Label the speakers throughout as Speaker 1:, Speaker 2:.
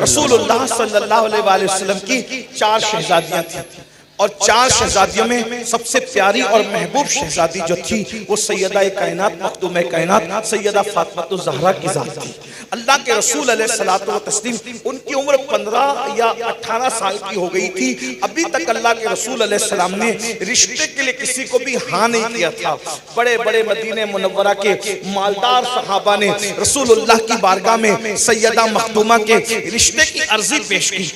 Speaker 1: رسول اللہ صلی اللہ علیہ وآلہ وسلم کی 4 شہزادیاں تھیں، اور 4 شہزادیوں میں سب سے پیاری اور محبوب شہزادی جو تھی وہ سیدہ کائنات مخدوم کائنات سیدہ فاطمہ الزہرا کی ذات تھی۔ اللہ کے رسول علیہ الصلوۃ والتسلیم ان کی عمر 15 یا 18 سال کی ہو گئی تھی، ابھی تک اللہ کے رسول علیہ السلام نے رشتے کے لیے کسی کو بھی ہاں نہیں کیا تھا۔ بڑے بڑے مدینہ منورہ کے مالدار صحابہ نے رسول اللہ کی بارگاہ میں سیدہ مخدومہ کے رشتے کی عرضی پیش کی۔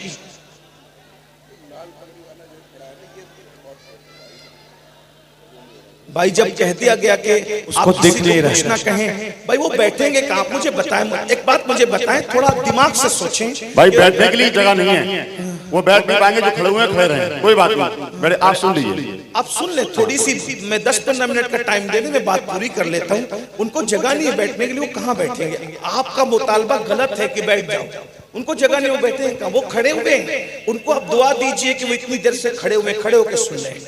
Speaker 1: بھائی جب کہہ دیا گیا کہ آپ کسی کو کچھ نہ کہیں، بھائی وہ بیٹھیں گے کہاں؟ مجھے بتائیں، ایک بات مجھے بتائیں، تھوڑا دماغ سے سوچیں۔
Speaker 2: بھائی بیٹھنے کے لیے جگہ نہیں ہے، وہ بیٹھ نہیں پائیں گے، جو کھڑے ہوئے ہیں کھڑے رہیں، کوئی بات نہیں، آپ سن لیجئے،
Speaker 1: آپ سن لیں، تھوڑی سی میں 10-15 منٹ کا ٹائم دے دیں، میں بات پوری کر لیتا ہوں۔ ان کو جگہ نہیں ہے بیٹھنے کے لیے، وہ کہاں بیٹھیں گے؟ آپ کا مطالبہ غلط ہے کہ بیٹھ جاؤ، ان کو جگہ نہیں، وہ بیٹھے ہیں، وہ کھڑے ہوئے ہیں، ان کو اب دعا دیجئے کہ وہ اتنی دیر سے کھڑے ہو کے سن لیں۔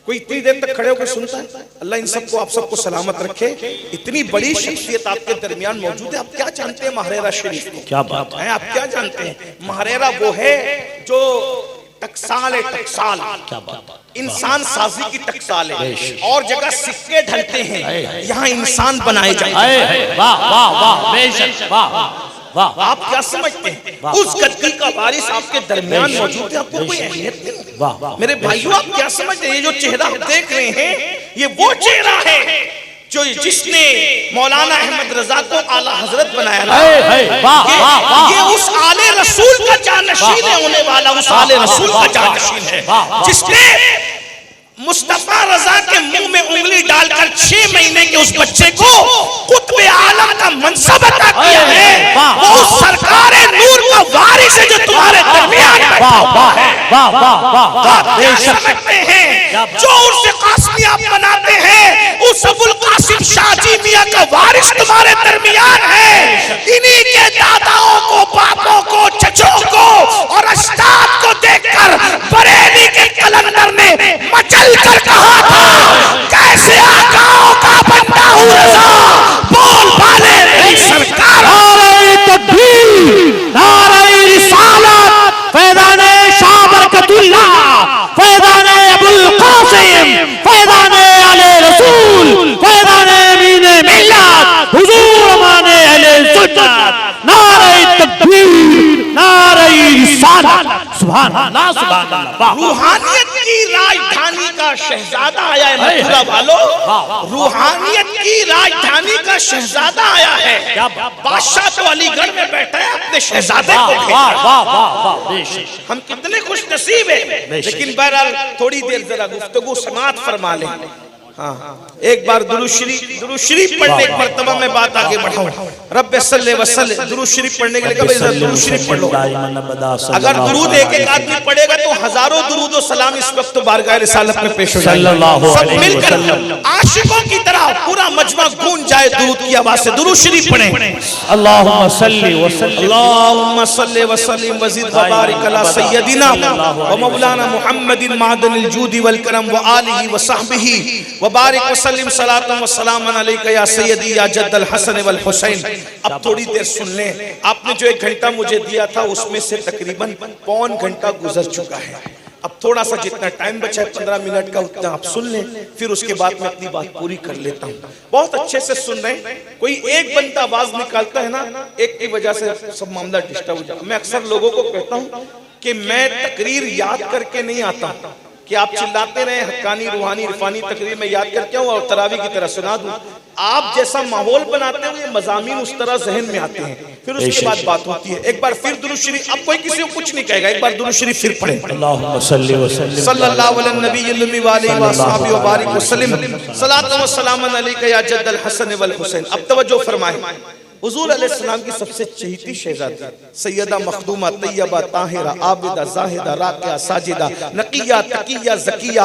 Speaker 1: کوئی اتنی دیر تک کھڑے ہو کے سنتا ہے؟ اللہ ان سب کو آپ سب کو سلامت رکھے۔ اتنی بڑی شخصیت آپ کے درمیان موجود ہے، آپ کیا جانتے ہیں ماہریرہ شریف کو؟
Speaker 2: کیا بات
Speaker 1: ہے، آپ کیا جانتے ہیں؟ ماہریرہ وہ ہے جو ٹکسال ہے، ٹکسال انسان سازی کی ٹکسال ہے، اور جگہ سکے ڈھلتے ہیں، یہاں انسان بنائے جاتے ہیں۔ آپ کیا سمجھتے ہیں؟ اس گدی کا وارث آپ کے درمیان موجود ہے، آپ کو کوئی اہمیت نہیں؟ میرے بھائیوں، آپ کیا سمجھتے ہیں؟ یہ جو چہرہ آپ دیکھ رہے ہیں، یہ وہ چہرہ ہے جو جس نے مولانا احمد رضا کو اعلیٰ حضرت بنایا۔ یہ اس آل رسول کا جانشین ہے، ہونے والا اس آل رسول کا جانشین ہے، جس نے مصطفیٰ رضا کے منہ میں انگلی ڈال کر 6 مہینے کے اس بچے کو قطب عالم کا منصب عطا کیا ہے۔ وہ اس سرکار نور کا وارث ہے جو تمہارے درمیان بیٹھا ہوا ہے۔ آپ کیا سمجھتے ہیں؟ جو عرس قاسمی آپ بناتے ہیں، اس ابو القاسم شاہ جی میاں کا وارث تمہارے درمیان ہے۔ انہی کے داداؤں کو، باپوں کو، چچوں کو اور اجداد کو دیکھ کر بریلی کے کلندر نے مچل کر کہا تھا، کیسے آقاؤں کا بندہ ہوں رضا، بول بالے میری سرکار۔
Speaker 3: نعرہ تکبیر، نعرہ رسالت، فیضان شاہ برکت اللہ، فیضان ابو القاسم، فیضان آل رسول، فیضان امین ملت، حضور امان اہل سنت، نعرہ تکبیر، نعرہ رسالت۔ سبحان اللہ، سبحان اللہ۔
Speaker 1: روحانیت کی راجدھانی کا شہزادہ آیا ہے متھرا والو، روحانیت کی راجدھانی کا شہزادہ آیا ہے۔ بادشاہ تو علی گڑھ میں بیٹھا ہے، اپنے شہزادے کو بھیجا۔ ہم کتنے خوش نصیب ہیں، لیکن بہرحال تھوڑی دیر ذرا گفتگو سماعت فرما لیں۔ ایک بار درود شریف پڑھنے، ایک مرتبہ میں بات آگے بڑھاؤں۔ رب صلی وسلم، درود شریف پڑھنے کے لئے کبھی درود شریف پڑھ لو۔ اگر درود ایک آدمی پڑھے گا تو ہزاروں درود و سلام اس وقت بارگاہ رسالت میں پیش ہو جائے، سب مل کر عاشقوں کی طرح پورا مجمع گونج جائے درود کی آواز سے۔ درود شریف پڑھیں۔
Speaker 3: اللہم صلی وسلم،
Speaker 1: اللہم صلی وسلم وزد وبارک علی سیدنا و مولانا محمد معدن الجود والکرم وآلہ وصحبہ وبارک وسلم صلاۃ و سلام علیکہ یا سیدی یا جد الحسن والحسین۔ اب تھوڑی دیر سن لیں، آپ نے جو 1 گھنٹہ مجھے دیا تھا اس میں سے تقریباً پون گھنٹہ گزر چکا ہے۔ اب تھوڑا سا جتنا ٹائم بچا ہے 15 منٹ کا، اتنا آپ سن لیں، پھر اس کے بعد میں اپنی بات پوری کر لیتا ہوں۔ بہت اچھے سے سن رہے ہیں، کوئی ایک بندہ آواز نکالتا ہے نا، ایک کی وجہ سے سب معاملہ ڈسٹرب ہو جاتا ہے۔ میں اکثر لوگوں کو کہتا ہوں کہ میں تقریر یاد کر کے نہیں آتا کہ آپ چلاتے رہیں، حقانی روحانی عرفانی تقریر میں یاد کر کے ہوں اور تراویح کی طرح سنا دوں۔ آپ جیسا ماحول بناتے ہوئے مضامین اس طرح ذہن میں آتے ہیں، پھر اس کے بعد بات ہوتی ہے۔ ایک بار پھر درود شریف، اب کوئی کسی کو کچھ نہیں کہے گا، ایک بار درود شریف پھر پڑھیں۔
Speaker 3: اللہم صلی وسلم،
Speaker 1: صلی اللہ علی النبی المی وآلہ وآصحابہ وبارک وسلم صلاۃ و سلام علیکہ یا جد الحسن والحسین۔ اب توجہ فرمائیں، حضور علیہ السلام کی سب سے چہیتی شہزادی سیدہ مخدومہ طیبہ طاہرہ عابدہ زاہدہ راکعہ ساجدہ نقیہ تقیہ زکیہ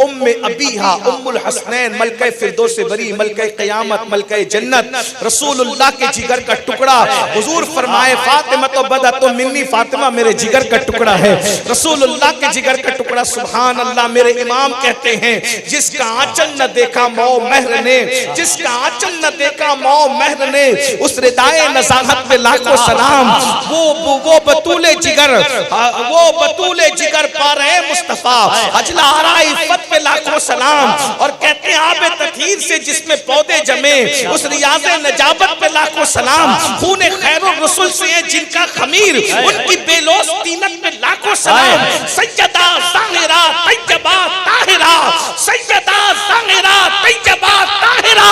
Speaker 1: ام ابیہا ام الحسنین ملکہ فردوس بری ملکہ قیامت ملکہ جنت رسول اللہ کے جگر کا ٹکڑا۔ حضور فرمائے فاطمہ تو بدت منی، فاطمہ میرے جگر کا ٹکڑا ہے، رسول اللہ کے جگر کا ٹکڑا پڑا سبحان اللہ. میرے امام کہتے ہیں جس کا آنچل نہ دیکھا مو مہر نے، جس کا آنچل نہ دیکھا مو مہر نے، اس ردائے نزاہت پہ لاکھوں سلام. وہ بطول جگر، وہ بطول جگر پا رہے مصطفیٰ. اجلا آرائی عفت پہ لاکھوں سلام. اور کہتے ہیں آب تطہیر سے جس میں پودے جمے، اس ریاض نجابت پہ لاکھوں سلام. خون خیر الرسل سے ہیں جن کا خمیر، ان کی بے لوث طینت پہ لاکھوں سلام. سیدہ ظاہرہ طیبہ طاہرہ، سیدہ ظاہرہ طیبہ طاہرہ،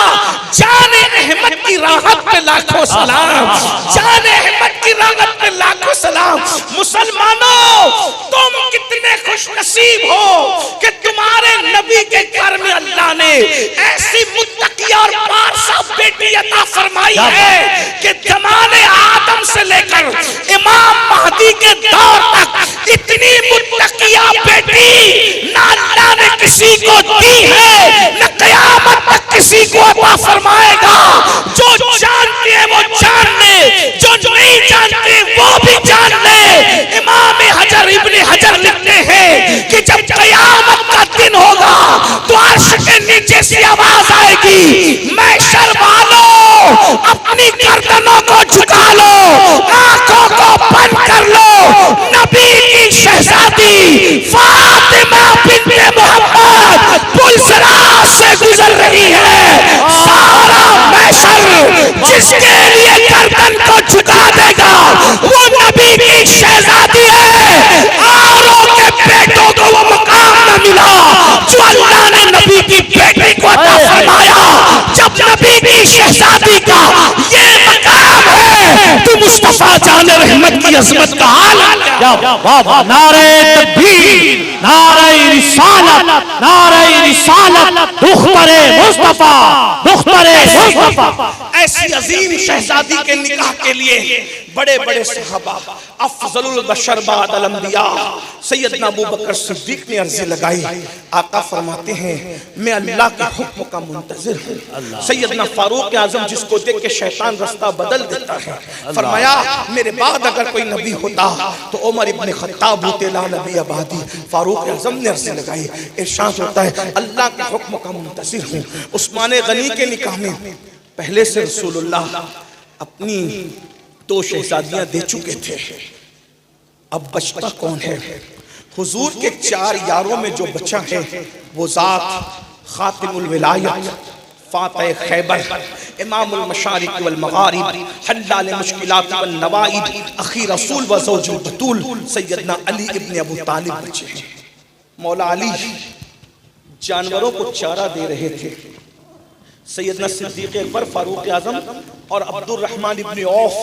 Speaker 1: جان احمد کی راحت پہ لاکھوں سلام. جان احمد کی راحت پہ لاکھوں سلام. مسلمانوں تم کتنے خوش نصیب ہو کہ تمہارے نبی کے گھر میں اللہ نے ایسی متقی اور پارسا بیٹی عطا فرمائی ہے کہ زمانے آدم سے لے کر امام مہدی کے دور تک اتنی متقیہ بیٹی نہ اللہ نے کسی کو دی ہے، نہ قیامت تک کسی کو عطا فرمائے گا. جو جانتے ہیں وہ جان لے، جو نہیں جانتے وہ بھی جان لے. امام حجر ابن حجر لکھتے ہیں کہ جب قیامت کا دن ہوگا تو عرش کے نیچے سے آواز آئے گی، محشر والو اپنی گردنوں کو جھکا لو، آنکھوں کو بند کر لو. نبی کی شہزادی فاطمہ بنت محمد پلسرا سے گزر رہی ہے. سارا محشر جس کے لیے گردن کو جھکا دے گا وہ نبی کی شہزادی ہے. آروں کے بیٹوں کو وہ مقام نہ ملا جو اللہ نے نبی کی بیٹی کو عطا فرمایا. جب نبی کی شہزادی کا یہ مقام ہے تو مصطفیٰ جان رحمت کی عظمت کا حال کیا؟
Speaker 3: نعرہ تکبیر، نعرہ رسالت، نعرہ رسالت، دختر مصطفیٰ، دختر مصطفیٰ.
Speaker 1: ایسی عظیم شہزادی کے نکاح کے لیے بڑے بڑے صحابہ، افضل البشر بعد الانبیاء سیدنا ابو بکر صدیق نے عرضی لگائی. آقا فرماتے ہیں میں اللہ کے حکم کا منتظر ہوں. سیدنا فاروق اعظم جس کو دیکھ کے شیطان رستہ بدل دیتا ہے، فرمایا میرے بعد اگر کوئی نبی ہوتا تو عمر ابن خطاب ہوتے، لا نبی آبادی. فاروق اعظم نے عرضی لگائی. ارشاد ہوتا ہے اللہ کے حکم کا منتظر ہوں. عثمان غنی کے نکاح میں پہلے سے رسول اللہ اپنی 2 شہزادیاں دے چکے تھے. اب بچتا کون ہے؟ حضور کے 4 یاروں میں جو بچا ہے وہ ذات خاتم الولایت، فاتح خیبر، امام المشارق والمغارب، حلال مشکلات والنوائب، اخی رسول و زوج البتول سیدنا علی ابن ابو طالب بچے ہیں. مولا علی جانوروں کو چارہ دے رہے تھے. سیدنا صدیق اکبر، فاروق اعظم اور عبد الرحمن ابن عوف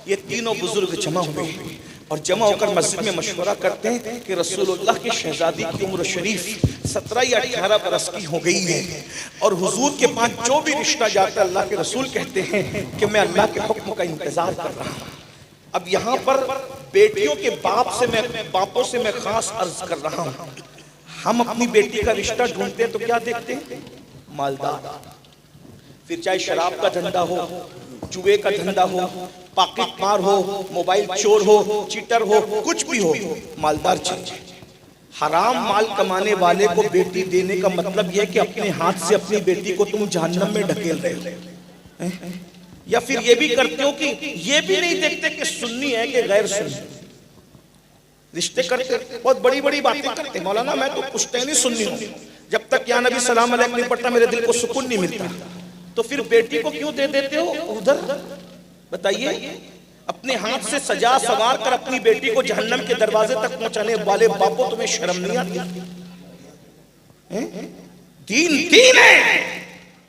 Speaker 1: یہ تینوں بزرگ جمع ہوئے اور جمع ہو کر مسجد میں مشورہ کرتے ہیں کہ رسول اللہ کی شہزادی کی عمر شریف 17 یا 18 برس کی ہو گئی ہے اور حضور کے پاس جو بھی رشتہ جاتا ہے اللہ کے رسول کہتے ہیں کہ میں اللہ کے حکم کا انتظار کر رہا ہوں. اب یہاں پر بیٹیوں کے باپوں سے میں خاص عرض کر رہا ہوں. ہم اپنی بیٹی کا رشتہ ڈھونڈتے ہیں تو کیا دیکھتے ہیں؟ مالدار. پھر چاہے شراب کا دھندا ہو، جوے کا دھندا ہو، پاکٹ مار ہو، موبائل چور ہو، چیٹر ہو، کچھ بھی ہو، مالدار چاہیے. حرام مال کمانے والے کو بیٹی دینے کا مطلب یہ کہ اپنے ہاتھ سے اپنی بیٹی کو تم جہنم میں ڈھکیل رہے ہو. یا پھر یہ بھی کرتے ہو کہ یہ بھی نہیں دیکھتے کہ سنی ہے کہ غیر سنی. رشتے کرتے بہت بڑی بڑی باتیں کرتے. مولانا میں تو پشتینی سنی ہوں، جب تک یا نبی سلام علیکم نہیں پڑھتا میرے دل کو سکون نہیں ملتا. تو پھر بیٹی کو کیوں دے دیتے ہو ادھر؟ بتائیے. اپنے ہاتھ سے سجا سوار کر اپنی بیٹی کو جہنم کے دروازے تک پہنچانے والے باپو تمہیں شرم نہیں آتی؟ دین ہے،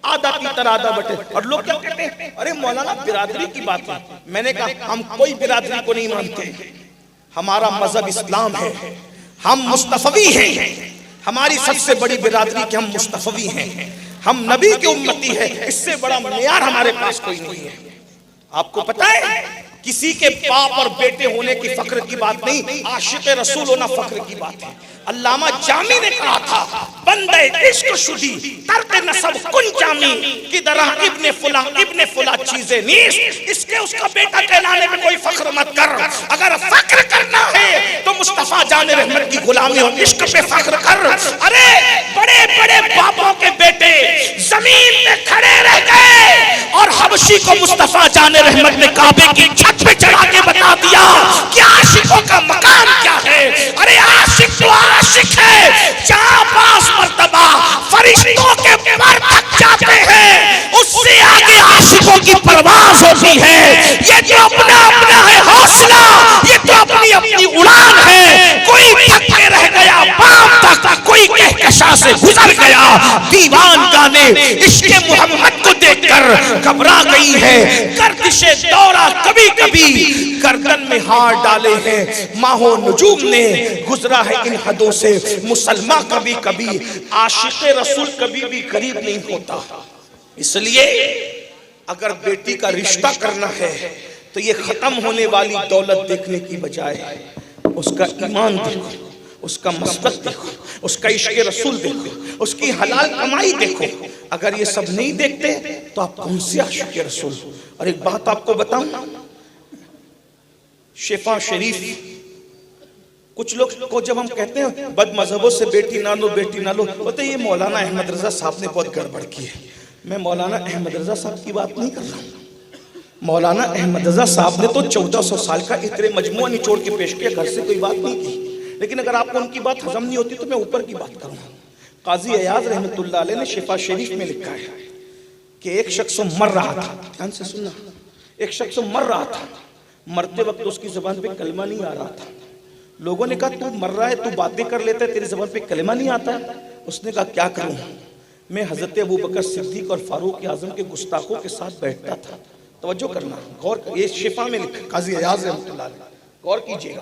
Speaker 1: آدھا تیتر آدھا بٹے. اور لوگ کیا کہتے ہیں؟ ارے مولانا برادری کی بات ہے. میں نے کہا ہم کوئی برادری کو نہیں مانتے. ہمارا مذہب اسلام ہے، ہم مصطفی ہیں. ہماری سب سے بڑی برادری کہ ہم مصطفی ہیں، ہم نبی کی امتی ہے. اس سے بڑا معیار ہمارے پاس کوئی نہیں ہے. آپ کو پتہ ہے کسی کے باپ اور بیٹے ہونے کی فخر کی بات نہیں، عاشق رسول ہونا فخر کی بات ہے. علامہ جامی نے کہا تھا بندے عشق شدی ترک نسب کن جامی کی طرح ابن فلاں چیزیں نیست. اس کے اس کا بیٹا کہلانے میں کوئی فخر مت کر. اگر فخر کرنا ہے تو مصطفیٰ جان رحمت کی غلامی اور عشق پہ فخر کر. ارے بڑے بڑے باپوں کے بیٹے زمین میں کھڑے رہ گئے اور حبشی کو مصطفیٰ جان رحمت نے کعبے کی چھت پہ چڑھا کے بتا دیا کہ عاشقوں کا مقام کیا ہے. ارے عاشق تو عاشق ہے جہاں 5 مرتبہ فرشتوں کے پر تک جاتے ہیں اس سے آگے عاشقوں کی پرواز ہوتی ہے. یہ جو اپنا اپنا ہے حوصلہ, یہ تو اپنی اپنی اڑان ہے. کوئی تھک کے رہ گیا بام تک, کوئی کہکشاں سے گزر گیا. دیوان گانے عشق محمد کو دیکھ کر گھبرا گئی ہے. گردش دورہ کبھی کبھی گردن میں ہاتھ ڈالے ہیں. ماہو نجوم نے گزرا ہے ان حدوں سے. مسلمان کبھی کبھی عاشق رسول کبھی بھی قریب نہیں ہوتا. اس لیے اگر بیٹی کا رشتہ کرنا ہے تو یہ ختم ہونے والی دولت دیکھنے کی بجائے اس کا ایمان دیکھو, اس کا مسلک دیکھو, اس کا عشق رسول دیکھو, اس کی حلال کمائی دیکھو. اگر یہ سب نہیں دیکھتے تو آپ کون سے عاشق رسول. اور ایک بات آپ کو بتاؤں, شفا شریف, کچھ لوگ کو جب ہم کہتے ہیں بد مذہبوں سے بیٹی نہ لو بیٹی نہ لو, بولتے ہیں یہ مولانا احمد رضا صاحب نے بہت گڑبڑ کی ہے. میں مولانا احمد رضا صاحب کی بات نہیں کر رہا ہوں. مولانا احمد رضا صاحب نے تو 1400 سال کا اتنے مجموعہ نچوڑ کے پیش کیا, گھر سے کوئی بات نہیں کی. لیکن اگر آپ کو ان کی بات ہضم نہیں ہوتی تو میں اوپر کی بات کروں. قاضی ایاز رحمت اللہ علیہ نے شفا شریف میں لکھا ہے کہ ایک شخص مر رہا تھا. دھیان سے سننا, ایک شخص مر رہا تھا. مرتے وقت اس کی زبان پہ کلمہ نہیں آ رہا تھا. لوگوں نے کہا تو مر رہا ہے, تو باتیں کر لیتا ہے, تیری زبان پہ کلمہ نہیں آتا ہے. اس نے کہا کیا کروں, میں حضرت ابوبکر صدیق اور فاروق اعظم کے گستاخوں کے ساتھ بیٹھتا تھا. توجہ کرنا, غور کر, یہ شفا میں لکھا قاضی ایاز رحمت اللہ علیہ, غور کیجئے گا.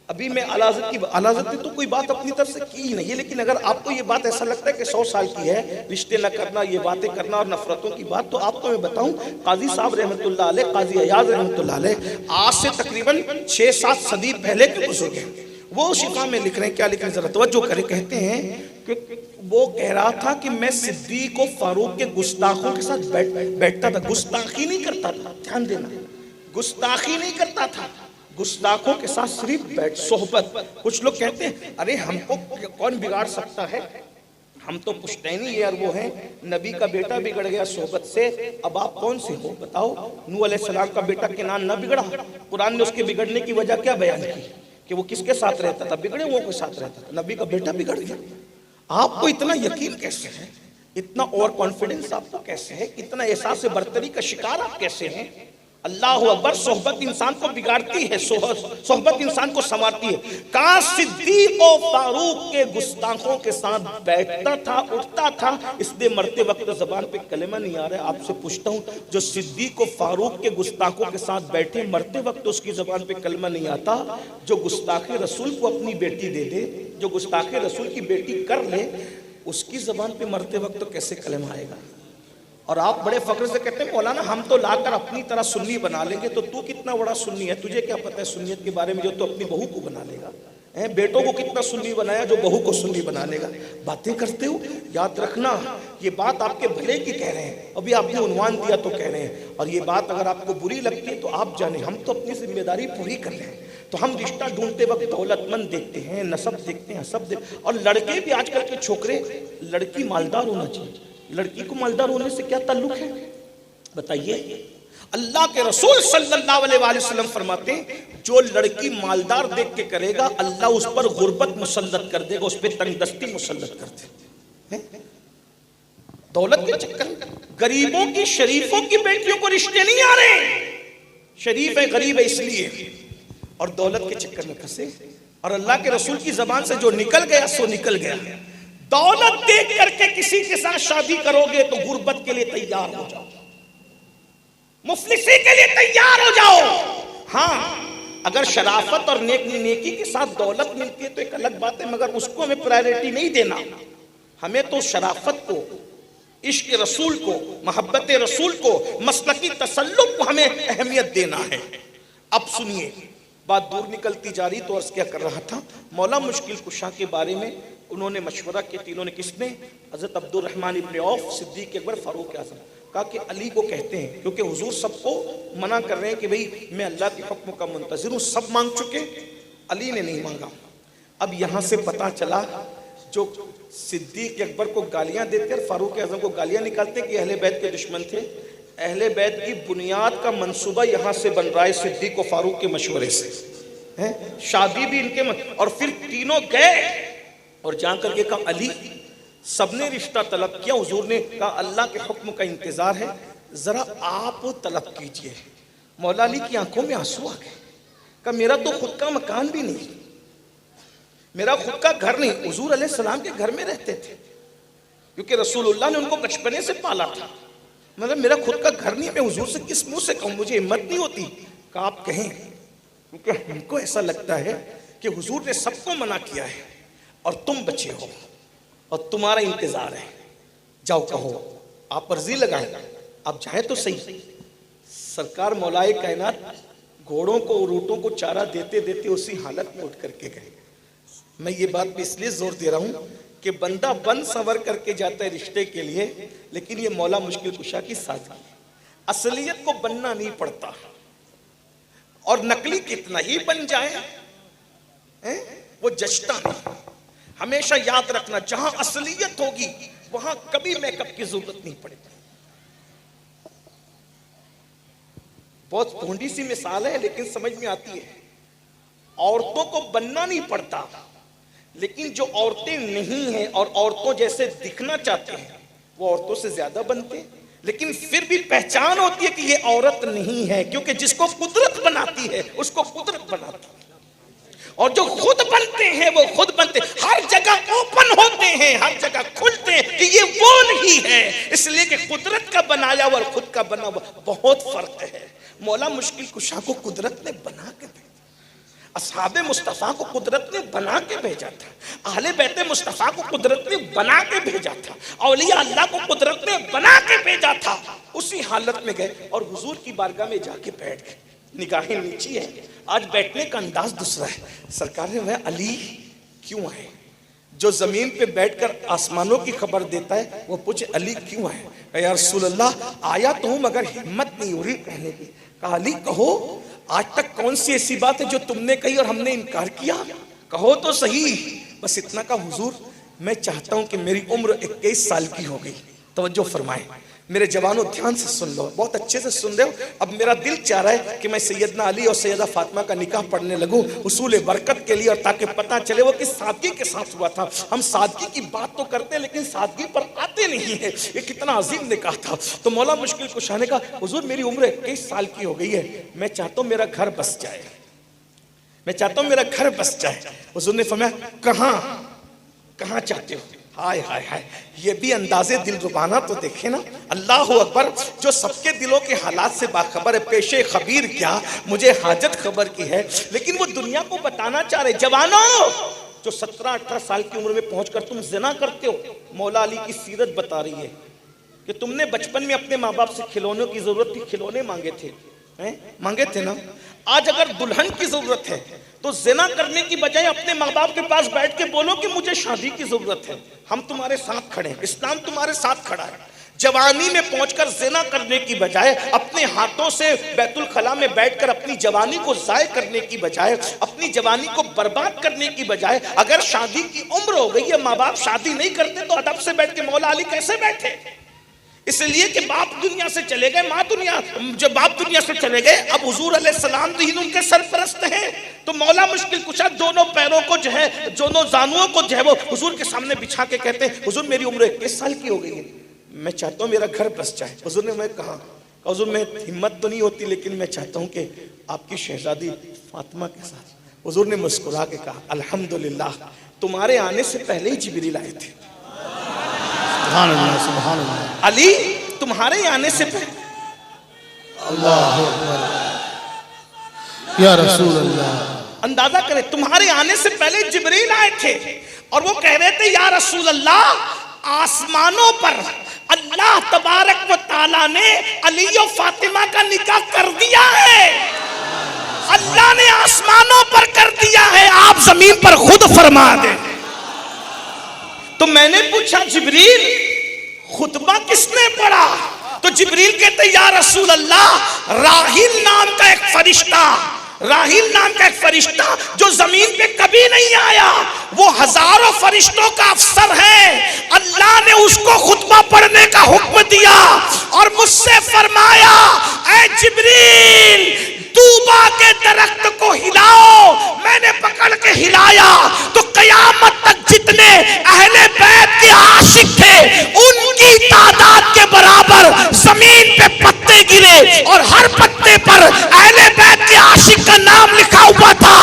Speaker 1: ابھی میں اعلیٰ حضرت نے تو کوئی بات اپنی طرف سے کی ہی نہیں ہے, لیکن اگر آپ کو یہ بات ایسا لگتا ہے کہ 100 سال کی ہے, رشتے نہ کرنا, یہ باتیں کرنا اور نفرتوں کی بات, تو آپ کو میں بتاؤں قاضی صاحب رحمت اللہ علیہ, قاضی ایاز رحمت اللہ علیہ آج سے تقریباً 6-7 صدی پہلے کے بزرگ ہیں. وہ شفا میں لکھ رہے ہیں, کیا لکھ رہے ہیں ذرا توجہ کریں. کہتے ہیں کہ وہ کہہ رہا تھا کہ میں صدیق و فاروق کے گستاخوں کے ساتھ بیٹھتا تھا, گستاخی نہیں کرتا تھا. دھیان دینا, گستاخی نہیں کرتا تھا, گستاخوں کے ساتھ صرف بیٹھ صحبت. کچھ لوگ کہتے ہیں ارے ہم کو کون بگاڑ سکتا ہے, ہم تو پشتینی یہ اور وہ ہیں, نبی کا بیٹا بگڑ گیا صحبت سے, اب آپ کون سے ہو بتاؤ. نوح علیہ السلام کا بیٹا کنعان نہ بگڑا, قرآن نے اس کے بگڑنے کی وجہ کیا بیان کی کہ وہ کس کے ساتھ رہتا تھا, بگڑے وہ کے ساتھ رہتا تھا. نبی کا بیٹا بگڑ گیا. آپ کو اتنا یقین کیسے ہے, اتنا اوور کانفیڈنس آپ کو کیسے ہے, اتنا احساس برتری کا شکار آپ کیسے ہیں. اللہ اکبر, صحبت انسان کو بگاڑتی ہے, صحبت انسان کو سنوارتی ہے. کہاں صدیق و فاروق کے گستاخوں کے ساتھ بیٹھتا تھا, اٹھتا تھا, اس لیے مرتے وقت زبان پہ کلمہ نہیں آ رہا ہے. آپ سے پوچھتا ہوں, جو صدیق و فاروق کے گستاخوں کے ساتھ بیٹھے, مرتے وقت اس کی زبان پہ کلمہ نہیں آتا, جو گستاخ رسول کو اپنی بیٹی دے دے, جو گستاخ رسول کی بیٹی کر لے, اس کی زبان پہ مرتے وقت تو کیسے کلمہ آئے گا. اور آپ بڑے فخر سے کہتے ہیں مولانا ہم تو لا کر اپنی طرح سنی بنا لیں گے. تو کتنا بڑا سنی ہے, تجھے کیا پتہ ہے سنیت کے بارے میں جو تو اپنی بہو کو بنا لے گا. بیٹوں کو کتنا سنی بنایا جو بہو کو سنی بنا لے گا. باتیں کرتے ہو, یاد رکھنا یہ بات آپ کے بھلے کی کہہ رہے ہیں, ابھی آپ نے عنوان دیا تو کہہ رہے ہیں, اور یہ بات اگر آپ کو بری لگتی ہے تو آپ جانیں ہم تو اپنی ذمہ داری پوری کر رہے ہیں. تو ہم رشتہ ڈھونڈتے وقت دولت مند دیکھتے ہیں, نسب دیکھتے ہیں, سب دیکھتے ہیں. اور لڑکے بھی آج کل کے چھوکرے, لڑکی مالدار ہونا چاہیے. لڑکی کو مالدار ہونے سے کیا تعلق ہے بتائیے. اللہ کے رسول صلی اللہ علیہ وآلہ وسلم فرماتے ہیں جو لڑکی مالدار دیکھ کے کرے گا اللہ اس پر غربت مسلط کر دے گا, اس پہ تنگ دستی مسلط کر دے. دولت کے چکر غریبوں کی, شریفوں کی بیٹیوں کو رشتے نہیں آ رہے. شریف ہے غریب ہے اس لیے, اور دولت کے چکر میں پھنسے. اور اللہ کے رسول کی زبان سے جو نکل گیا سو نکل گیا. دولت دیکھ کر کے کسی کے ساتھ شادی کرو گے تو غربت کے لیے تیار ہو جاؤ, مفلسی کے لیے تیار ہو جاؤ. ہاں اگر شرافت اور نیکی کے ساتھ دولت ملتی ہے تو ایک الگ بات ہے, مگر اس کو ہمیں پرائیورٹی نہیں دینا. ہمیں تو شرافت کو, عشق رسول کو, محبت رسول کو, مسلکی تسلط کو ہمیں اہمیت دینا ہے. اب سنیے بات دور نکلتی جا رہی, تو عرض کیا کر رہا تھا, مولا مشکل کشا کے بارے میں انہوں نے مشورہ کیا. تینوں نے, کس نے, حضرت عبد الرحمن ابن عوف, صدیق اکبر, فاروق اعظم. کہا کہ علی کو کہتے ہیں, کیونکہ حضور سب کو منع کر رہے ہیں کہ بھئی میں اللہ کے حکم کا منتظر ہوں, سب مانگ چکے, علی نے نہیں مانگا. اب یہاں سے پتا چلا جو صدیق اکبر کو گالیاں دیتے اور فاروق اعظم کو گالیاں نکالتے کہ اہل بیت کے دشمن تھے، اہل بیت کی بنیاد کا منصوبہ یہاں سے بن رہا ہے صدیق و فاروق کے مشورے سے، شادی بھی ان کے اور پھر تینوں گئے اور جا کر کے کہا علی، سب نے رشتہ طلب کیا، حضور نے کہا اللہ کے حکم کا انتظار ہے، ذرا آپ طلب کیجئے۔ مولا علی کی آنکھوں میں آنسو آ گئے، کہا میرا تو خود کا مکان بھی نہیں، میرا خود کا گھر نہیں، حضور علیہ السلام کے گھر میں رہتے تھے کیونکہ رسول اللہ نے ان کو بچپنے سے پالا تھا، مطلب میرا خود کا گھر نہیں، میں حضور سے کس منہ سے کہوں، مجھے ہمت نہیں ہوتی۔ کہا آپ کہیں، کیونکہ ہم کو ایسا لگتا ہے کہ حضور نے سب کو منع کیا ہے اور تم بچے ہو اور تمہارا انتظار ہے، جاؤ کہو، آپ عرضی لگائیں، آپ جائیں تو صحیح۔ سرکار مولائے کائنات گھوڑوں کو اور اونٹوں کو چارہ دیتے دیتے اسی حالت میں اٹھ کر کے گئے۔ میں یہ بات بھی اس لیے زور دے رہا ہوں کہ بندہ بن سنور کر کے جاتا ہے رشتے کے لیے، لیکن یہ مولا مشکل کشا کی سازی ہے، اصلیت کو بننا نہیں پڑتا، اور نقلی کتنا ہی بن جائے وہ جچتا نہیں۔ ہمیشہ یاد رکھنا جہاں اصلیت ہوگی وہاں کبھی میک اپ کی ضرورت نہیں پڑے گی۔ بہت بھونڈی سی مثال ہے لیکن سمجھ میں آتی ہے، عورتوں کو بننا نہیں پڑتا، لیکن جو عورتیں نہیں ہیں اور عورتوں جیسے دکھنا چاہتے ہیں وہ عورتوں سے زیادہ بنتے ہیں، لیکن پھر بھی پہچان ہوتی ہے کہ یہ عورت نہیں ہے، کیونکہ جس کو قدرت بناتی ہے اس کو قدرت بناتی ہے، اور جو خود بنتے ہیں وہ خود بنتے ہیں، ہر جگہ اوپن ہوتے ہیں، ہر جگہ کھلتے ہیں کہ یہ وہ نہیں ہے، اس لیے کہ قدرت کا بنایا اور خود کا بنا ہوا بہت فرق ہے۔ مولا مشکل کشا کو قدرت نے بنا کے بھیجا، اصحاب مصطفیٰ کو قدرت نے بنا کے بھیجا تھا، اہل بیت مصطفیٰ کو قدرت نے بنا کے بھیجا تھا، اولیاء اللہ کو قدرت نے بنا کے بھیجا تھا۔ اسی حالت میں گئے اور حضور کی بارگاہ میں جا کے بیٹھ گئے، نگاہیں نیچی ہے، آج بیٹھنے کا انداز دوسرا ہے۔ سرکار نے وہ علی کیوں آئے؟ جو زمین پہ بیٹھ کر آسمانوں کی خبر دیتا ہے وہ پوچھے علی کیوں آئے؟ یا رسول اللہ آیا تو ہوں مگر ہمت نہیں ہو رہی کہنے کی۔ کہا علی کہو، آج تک کون سی ایسی بات ہے جو تم نے کہی اور ہم نے انکار کیا؟ کہو تو صحیح۔ بس اتنا کہا حضور میں چاہتا ہوں کہ میری عمر 21 سال کی ہو گئی۔ توجہ فرمائیں میرے جوانوں، دھیان سے سن لو، بہت اچھے سے سن رہے ہو۔ اب میرا دل چاہ رہا ہے کہ میں سیدنا علی اور سیدہ فاطمہ کا نکاح پڑھنے لگوں حصول برکت کے لیے، اور تاکہ پتہ چلے وہ کس سادگی کے ساتھ ہوا تھا۔ ہم سادگی کی بات تو کرتے ہیں لیکن سادگی پر آتے نہیں ہیں، یہ کتنا عظیم نکاح تھا۔ تو مولا مشکل کشا نے کہا حضور میری عمر 21 سال کی ہو گئی ہے، میں چاہتا ہوں میرا گھر بس جائے، میں چاہتا ہوں میرا گھر بس جائے۔ حضور نے فرمایا کہاں چاہتے ہو؟ ہائے ہائے ہائے، یہ بھی انداز دل ربانہ تو دیکھیں نا۔ اللہ اکبر، جو سب کے دلوں کے حالات سے باخبر ہے، پیش خبیر کیا مجھے حاجت خبر کی ہے، لیکن وہ دنیا کو بتانا چاہ رہے جوانوں جو 17-18 سال کی عمر میں پہنچ کر تم زنا کرتے ہو۔ مولا علی کی سیرت بتا رہی ہے کہ تم نے بچپن میں اپنے ماں باپ سے کھلونوں کی ضرورت تھی، کھلونے مانگے تھے نا۔ آج اگر دلہن کی ضرورت ہے تو زنا کرنے کی بجائے اپنے ماں باپ کے پاس بیٹھ کے بولو کہ مجھے شادی کی ضرورت ہے، ہم تمہارے ساتھ کھڑے ہیں، اسلام تمہارے ساتھ کھڑا ہے۔ جوانی میں پہنچ کر زنا کرنے کی بجائے، اپنے ہاتھوں سے بیت الخلا میں بیٹھ کر اپنی جوانی کو ضائع کرنے کی بجائے، اپنی جوانی کو برباد کرنے کی بجائے، اگر شادی کی عمر ہو گئی ہے، ماں باپ شادی نہیں کرتے تو ادب سے بیٹھ کے مولا علی کیسے بیٹھے؟ اس لیے کہ باپ دنیا سے چلے گئے، جب باپ دنیا سے چلے گئے، اب حضور علیہ السلام دین ان کے سرپرست ہیں، تو مولا مشکل کشا دونوں پیروں کو جو ہے، دونوں زانوؤں کو جو ہے وہ حضور کے سامنے بچھا کے کہتے ہیں حضور میری عمر 21 سال کی ہو گئی ہے، میں چاہتا ہوں میرا گھر بس جائے۔ حضور نے میں کہا حضور میں ہمت تو نہیں ہوتی لیکن میں چاہتا ہوں کہ آپ کی شہزادی فاطمہ کے ساتھ۔ حضور نے مسکرا کے کہا الحمدللہ تمہارے آنے سے پہلے ہی جبریل آئے تھے۔
Speaker 3: سبحان اللہ سبحان اللہ،
Speaker 1: علی تمہارے آنے سے پہلے،
Speaker 3: اللہ اکبر یا رسول اللہ،
Speaker 1: اندازہ کریں تمہارے آنے سے پہلے جبریل آئے تھے اور وہ کہہ رہے تھے یا رسول اللہ آسمانوں پر اللہ تبارک و تعالیٰ نے علی و فاطمہ کا نکاح کر دیا ہے، اللہ نے آسمانوں پر کر دیا ہے، آپ زمین پر خود فرما دیں۔ تو میں نے پوچھا جبریل خطبہ کس نے پڑھا؟ تو جبریل کہتے یا رسول اللہ راحیل نام کا ایک فرشتہ جو زمین پہ کبھی نہیں آیا، وہ ہزاروں فرشتوں کا افسر ہے. اللہ نے اس کو خطبہ پڑھنے کا حکم دیا اور مجھ سے فرمایا اے جبریل طوبا کے درخت کو ہلاؤ. میں نے پکڑ کے ہلایا تو قیامت تک جتنے اہل بیت کے عاشق تھے ان کی تعداد کے برابر زمین پہ پتے گرے اور ہر پتے پر اہل بیت کے عاشق کا نام لکھا ہوا تھا.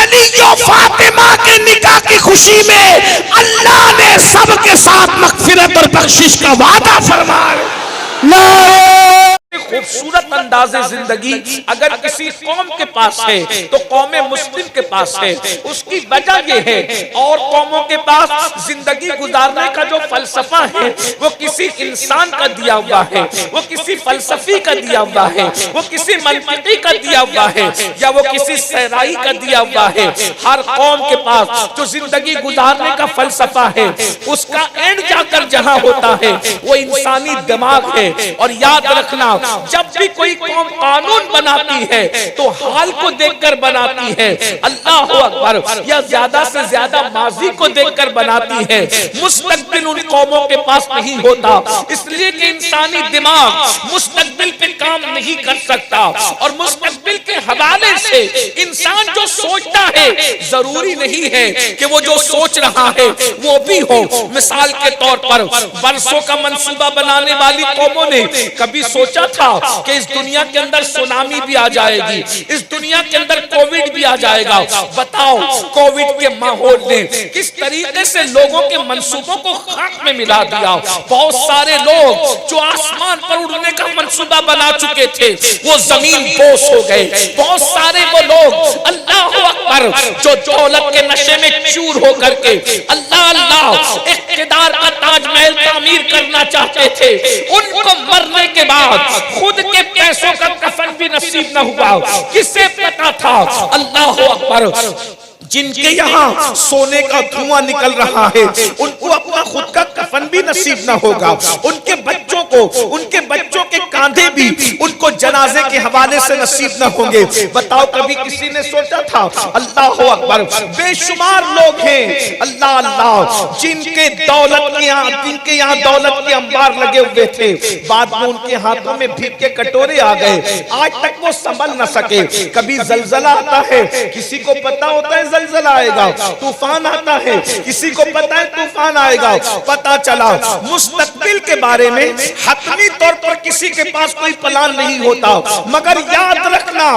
Speaker 1: علی و فاطمہ کے نکاح کی خوشی میں اللہ نے سب کے ساتھ مغفرت اور بخشش کا وعدہ فرمایا. خوبصورت انداز زندگی اگر کسی قوم کے پاس ہے تو قوم مسلم کے پاس ہے. اس کی وجہ یہ ہے اور قوموں کے پاس زندگی گزارنے کا جو فلسفہ ہے وہ کسی انسان کا دیا ہوا ہے, وہ کسی فلسفی کا دیا ہوا ہے, وہ کسی منطقی کا دیا ہوا ہے یا وہ کسی صحرائی کا دیا ہوا ہے. ہر قوم کے پاس جو زندگی گزارنے کا فلسفہ ہے اس کا اینڈ جا کر جہاں ہوتا ہے وہ انسانی دماغ ہے. اور یاد رکھنا جب بھی کوئی قوم قانون بناتی ہے تو حال کو دیکھ کر بناتی ہے, اللہ اکبر, یا زیادہ سے زیادہ ماضی کو دیکھ کر بناتی ہے. مستقبل ان قوموں کے پاس نہیں ہوتا اس لیے کہ انسانی دماغ مستقبل پہ کام نہیں کر سکتا اور مستقبل کے حوالے سے انسان جو سوچتا ہے ضروری نہیں ہے کہ وہ جو سوچ رہا ہے وہ بھی ہو. مثال کے طور پر برسوں کا منصوبہ بنانے والی قوموں نے کبھی سوچا تھا کہ اس دنیا کے اندر سونامی بھی آ جائے گی, اس دنیا کے اندر کووڈ بھی آ جائے گا. بتاؤ کووڈ کے ماحول نے کس طریقے سے لوگوں کے منصوبوں کو خاک میں ملا دیا. بہت سارے لوگ جو آسمان پر اڑنے کا منصوبہ بنا چکے تھے وہ زمین بوس ہو گئے. بہت سارے وہ لوگ اللہ اکبر جو دولت کے نشے میں چور ہو کر کے اللہ اقتدار کا تاج محل تعمیر کرنا چاہتے تھے, ان کو مرنے کے بعد خود کے پیسوں کا کفن بھی نصیب نہ ہوا. کسے پتا تھا اللہ اکبر جن کے یہاں سونے کا دھواں نکل رہا ہے ان کو اپنا خود کا کفن بھی نصیب نہ ہوگا, ان کے بچوں کو, ان کے بچوں کے کاندھے بھی ان کو جنازے کے حوالے سے نصیب نہ ہوں گے. بتاؤ کبھی کسی نے سوچا تھا؟ اللہ اکبر, بے شمار لوگ ہیں اللہ جن کے دولت کے یہاں, جن کے یہاں دولت کے انبار لگے ہوئے تھے, بعد میں ان کے ہاتھوں میں بھیک کے کٹورے آ گئے, آج تک وہ سنبھل نہ سکے. کبھی زلزلہ آتا ہے, کسی کو پتا ہوتا ہے زلزلہ آئے گا, طوفان آتا ہے, کسی کو پتا ہے طوفان آئے گا. پتا چلا مستقبل کے بارے میں حتمی طور پر کسی کے پاس کوئی پلان نہیں ہوتا. مگر یاد رکھنا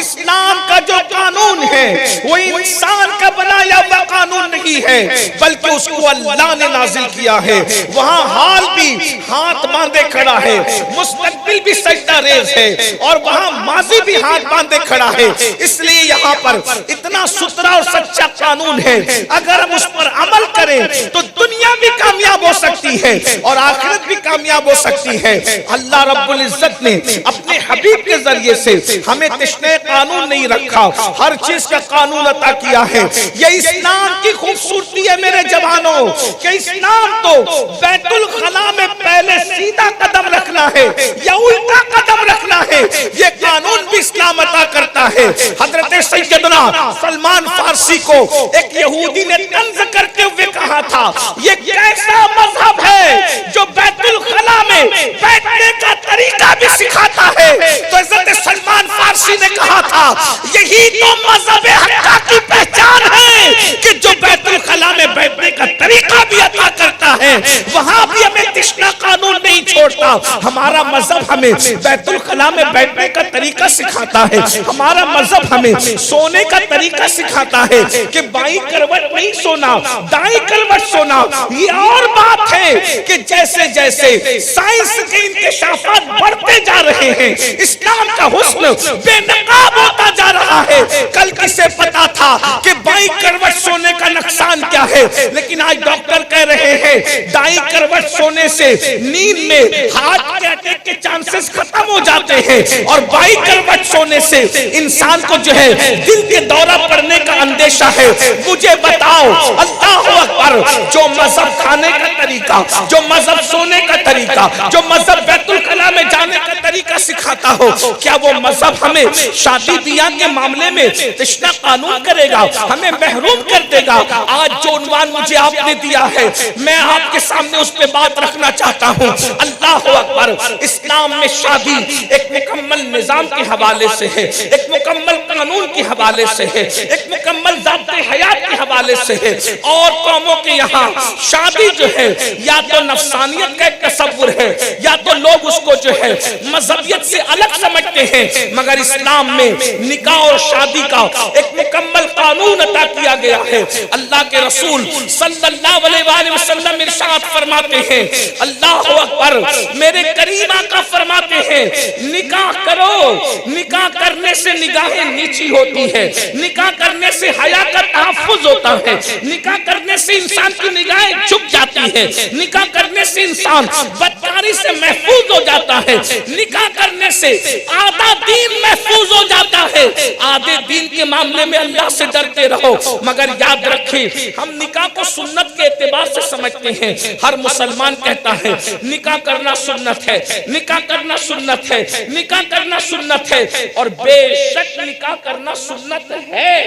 Speaker 1: اسلام کا جو قانون ہے وہ انسان کا بنایا ہوا قانون نہیں ہے بلکہ اس کو اللہ نے نازل کیا ہے. وہاں حال بھی ہاتھ باندھے کھڑا ہے, مستقبل بھی سجدہ ریز ہے اور وہاں ماضی بھی ہاتھ باندھے کھڑا ہے. اس لیے یہاں پر اتنا ستھرا اور سچا قانون ہے, اگر ہم اس پر عمل کریں تو دنیا بھی کامیاب ہو سکتی ہے اور آخرت بھی کامیاب ہو سکتی ہے. اللہ رب العزت نے اپنے حبیب کے ذریعے سے ہمیں تشنے قانون نہیں رکھا, ہر چیز کا قانون عطا کیا ہے. یہ اسلام کی خوبصورتی ہے میرے جوانوں کہ اسلام تو بیت الخلا میں پہلے سیدھا قدم رکھنا ہے یا الٹا قدم رکھنا ہے, یہ قانون بھی اسلام عطا کرتا ہے. حضرت سیدنا سلمان فارسی کو ایک یہودی نے طنز کرتے ہوئے کہا تھا یہ کیسا مذہب ہے جو بیت الخلا میں بیٹھنے کا طریقہ بھی سکھاتا ہے. تو حضرت سلمان فارسی نے کہا تھا یہی تو مذہب حقہ کی پہچان ہے کہ جو بیت الخلا میں بیٹھنے کا طریقہ بھی عطا کرتا ہے, وہاں بھی ہمیں تشنا قانون نہیں چھوڑتا. ہمارا مذہب ہمیں بیت الخلا میں بیٹھنے کا طریقہ سکھاتا ہے, ہمارا مذہب ہمیں سونے کا طریقہ سکھاتا ہے کہ بائیں کروٹ نہیں سونا, دائیں کروٹ سونا. یہ اور بات ہے کہ جیسے جیسے سائنس کے انکشافات بڑھتے جا رہے ہیں اسلام کا حسن بے نقاب ہوتا جا رہا ہے. کل کسے پتا تھا کہ بائیں کروٹ سونے کا نقصان کیا ہے, لیکن آج ڈاکٹر کہہ رہے ہیں دائیں کروٹ سونے سے نیند میں ہارٹ اٹیک کے چانسز ختم ہو جاتے ہیں اور بائیں کروٹ سونے سے انسان کو جو ہے دل کے دورہ پڑنے کا اندیشہ ہے. مجھے بتاؤ اللہ اکبر, جو مذہب کھانے کا طریقہ, جو مذہب سونے کا طریقہ, جو مذہب بیت الخلا خلا میں جانے کا طریقہ سکھاتا ہو، کیا وہ مذہب ہمیں شادی بیاہ کے معاملے میں رشتہ قانون کرے گا، ہمیں محروم کر دے گا؟ آج جو عنوان مجھے آپ نے دیا ہے میں آپ کے سامنے اس پہ بات رکھنا چاہتا ہوں۔ اللہ اکبر! اسلام میں شادی ایک مکمل نظام کے حوالے سے ہے، ایک مکمل قانون کے حوالے سے ہے، ایک مکمل ضابط حیات کے حوالے سے ہے۔ اور قوموں کے یہاں شادی جو ہے یا تو نفسانیت کا ایک تصور ہے یا تو لوگ اس کو جو ہے مذہبیت سے الگ سمجھتے ہیں، مگر اسلام میں نکاح اور شادی کا ایک مکمل قانون عطا کیا گیا ہے۔ اللہ کے رسول صلی اللہ علیہ وآلہ وسلم ارشاد فرماتے ہیں، اللہ اکبر، میرے کریم آقا فرماتے ہیں نکاح کرو، نکاح کرنے سے نگاہیں نیچی ہوتی ہے، نکاح کرنے سے حیا کا تحفظ ہوتا ہے، نکاح کرنے سے انسان کی نگاہیں جھک جاتی ہے، نکاح کرنے سے انسان بدکاری سے محفوظ ہو جاتا ہے، نکاح کرنے سے آدھا دین محفوظ ہو جاتا ہے۔ آدھے دین کے معاملے میں اللہ سے ڈرتے رہو، مگر یاد رکھیں ہم نکاح کو سنت کے اعتبار سے سمجھتے ہیں۔ ہر مسلمان کہتا ہے نکاح کرنا سنت ہے، نکاح کرنا سنت ہے، نکاح کرنا سنت ہے، اور بے شک نکاح کرنا سنت ہے،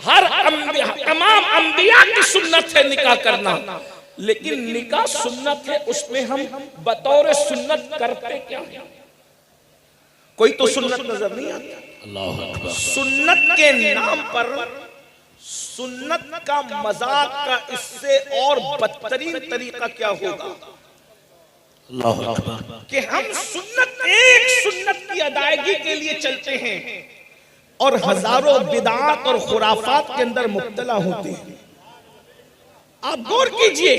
Speaker 1: ہر تمام انبیاء کی سنت ہے نکاح کرنا، لیکن نکاح سنت ہے، اس میں ہم بطور سنت کرتے کیا ہیں؟ کوئی تو سنت نظر نہیں آتا۔ سنت کے نام پر سنت کا مذاق کا اس سے اور بدترین طریقہ کیا ہوگا کہ ہم سنت ایک سنت کی ادائیگی کے لیے چلتے ہیں اور ہزاروں بدعات اور خرافات کے اندر مبتلا ہوتے ہیں۔ آپ غور کیجئے،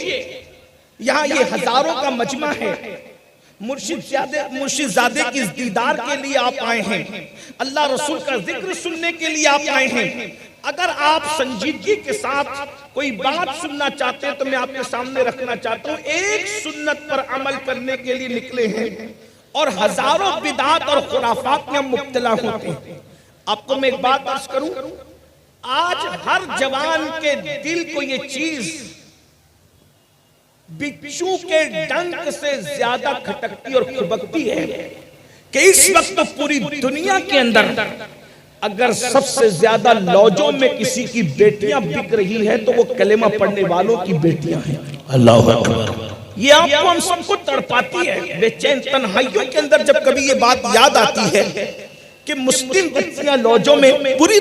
Speaker 1: یہاں یہ ہزاروں کا مجمع ہے، مرشد زادے کی دیدار کے لیے آپ آئے ہیں، اللہ رسول کا ذکر سننے کے لیے آپ آئے ہیں۔ اگر آپ سنجیدگی کے ساتھ کوئی بات سننا چاہتے ہیں تو میں آپ کے سامنے رکھنا چاہتا ہوں، ایک سنت پر عمل کرنے کے لیے نکلے ہیں اور ہزاروں بدعات اور خرافات میں ہم مبتلا ہوتے ہیں۔ آپ کو میں ایک بات عرض کروں، آج ہر جوان کے دل کو یہ چیز بچھو کے ڈنک سے زیادہ کھٹکتی اور کھبکتی ہے کہ اس وقت پوری دنیا کے اندر اگر سب سے زیادہ لوجوں میں کسی کی بیٹیاں بک رہی ہے تو وہ کلمہ پڑھنے والوں کی بیٹیاں ہیں۔ اللہ اکبر! یہ آپ کو ہم سب کو تڑپاتی ہے۔ بے چین تنہائیوں کے اندر جب کبھی یہ بات یاد آتی ہے کہ مسلم بچیاں لوجوں میں، پوری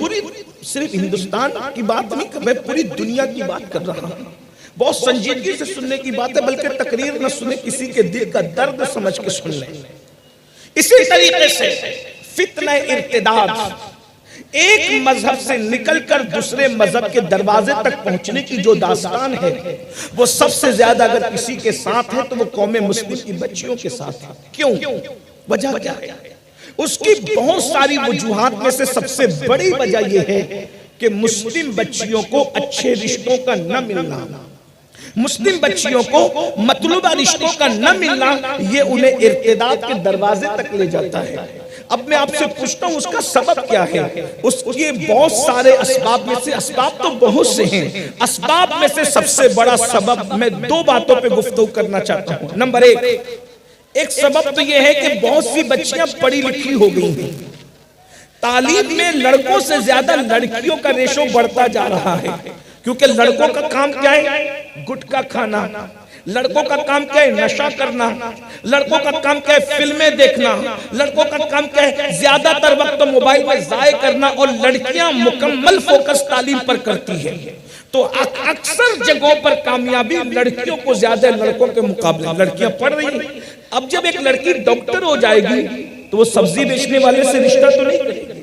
Speaker 1: صرف ہندوستان کی بات نہیں کر، میں پوری دنیا کی بات کر رہا ہوں، بہت سنجیدگی سے سننے کی بات ہے، بلکہ تقریر نہ سنیں، کسی کے دل کا درد سمجھ کے سن لیں۔ اسی طریقے سے فتنہ ارتداد، ایک مذہب سے نکل کر دوسرے مذہب کے دروازے تک پہنچنے کی جو داستان ہے وہ سب سے زیادہ اگر کسی کے ساتھ ہے تو وہ قوم مسلم کی بچیوں کے ساتھ ہے۔ کیوں؟ وجہ کیا ہے؟ اس کی بہت ساری وجوہات میں سے سب سے بڑی وجہ یہ ہے کہ مسلم بچیوں کو اچھے رشتوں کا نہ ملنا، مسلم بچیوں کو مطلوبہ رشتوں کا نہ ملنا، یہ انہیں ارتداد کے دروازے تک لے جاتا ہے۔ اب میں آپ سے پوچھتا ہوں اس کا سبب کیا ہے؟ اس کے بہت سارے اسباب میں سے، اسباب تو بہت سے ہیں، اسباب میں سے سب سے بڑا سبب میں دو باتوں پہ گفتگو کرنا چاہتا ہوں۔ نمبر ایک سبب تو یہ ہے کہ بہت سی بچیاں پڑھی لکھی ہو گئی ہیں، تعلیم میں لڑکوں سے زیادہ لڑکیوں کا ریشو بڑھتا جا رہا ہے، کیونکہ لڑکوں کا کام کیا ہے؟ گٹکا کھانا، لڑکوں کا کام کیا ہے؟ نشہ کرنا، لڑکوں کا کام کیا ہے؟ فلمیں دیکھنا، لڑکوں کا کام کیا ہے؟ زیادہ تر وقت موبائل پر ضائع کرنا، اور لڑکیاں مکمل فوکس تعلیم پر کرتی ہیں۔ تو اکثر جگہوں پر کامیابی لڑکیوں کو زیادہ لڑکوں کے مقابلے، لڑکیاں پڑھ رہی ہیں۔ اب جب ایک لڑکی ڈاکٹر ہو جائے گی تو وہ سبزی بیچنے والے سے رشتہ تو نہیں کرے گی،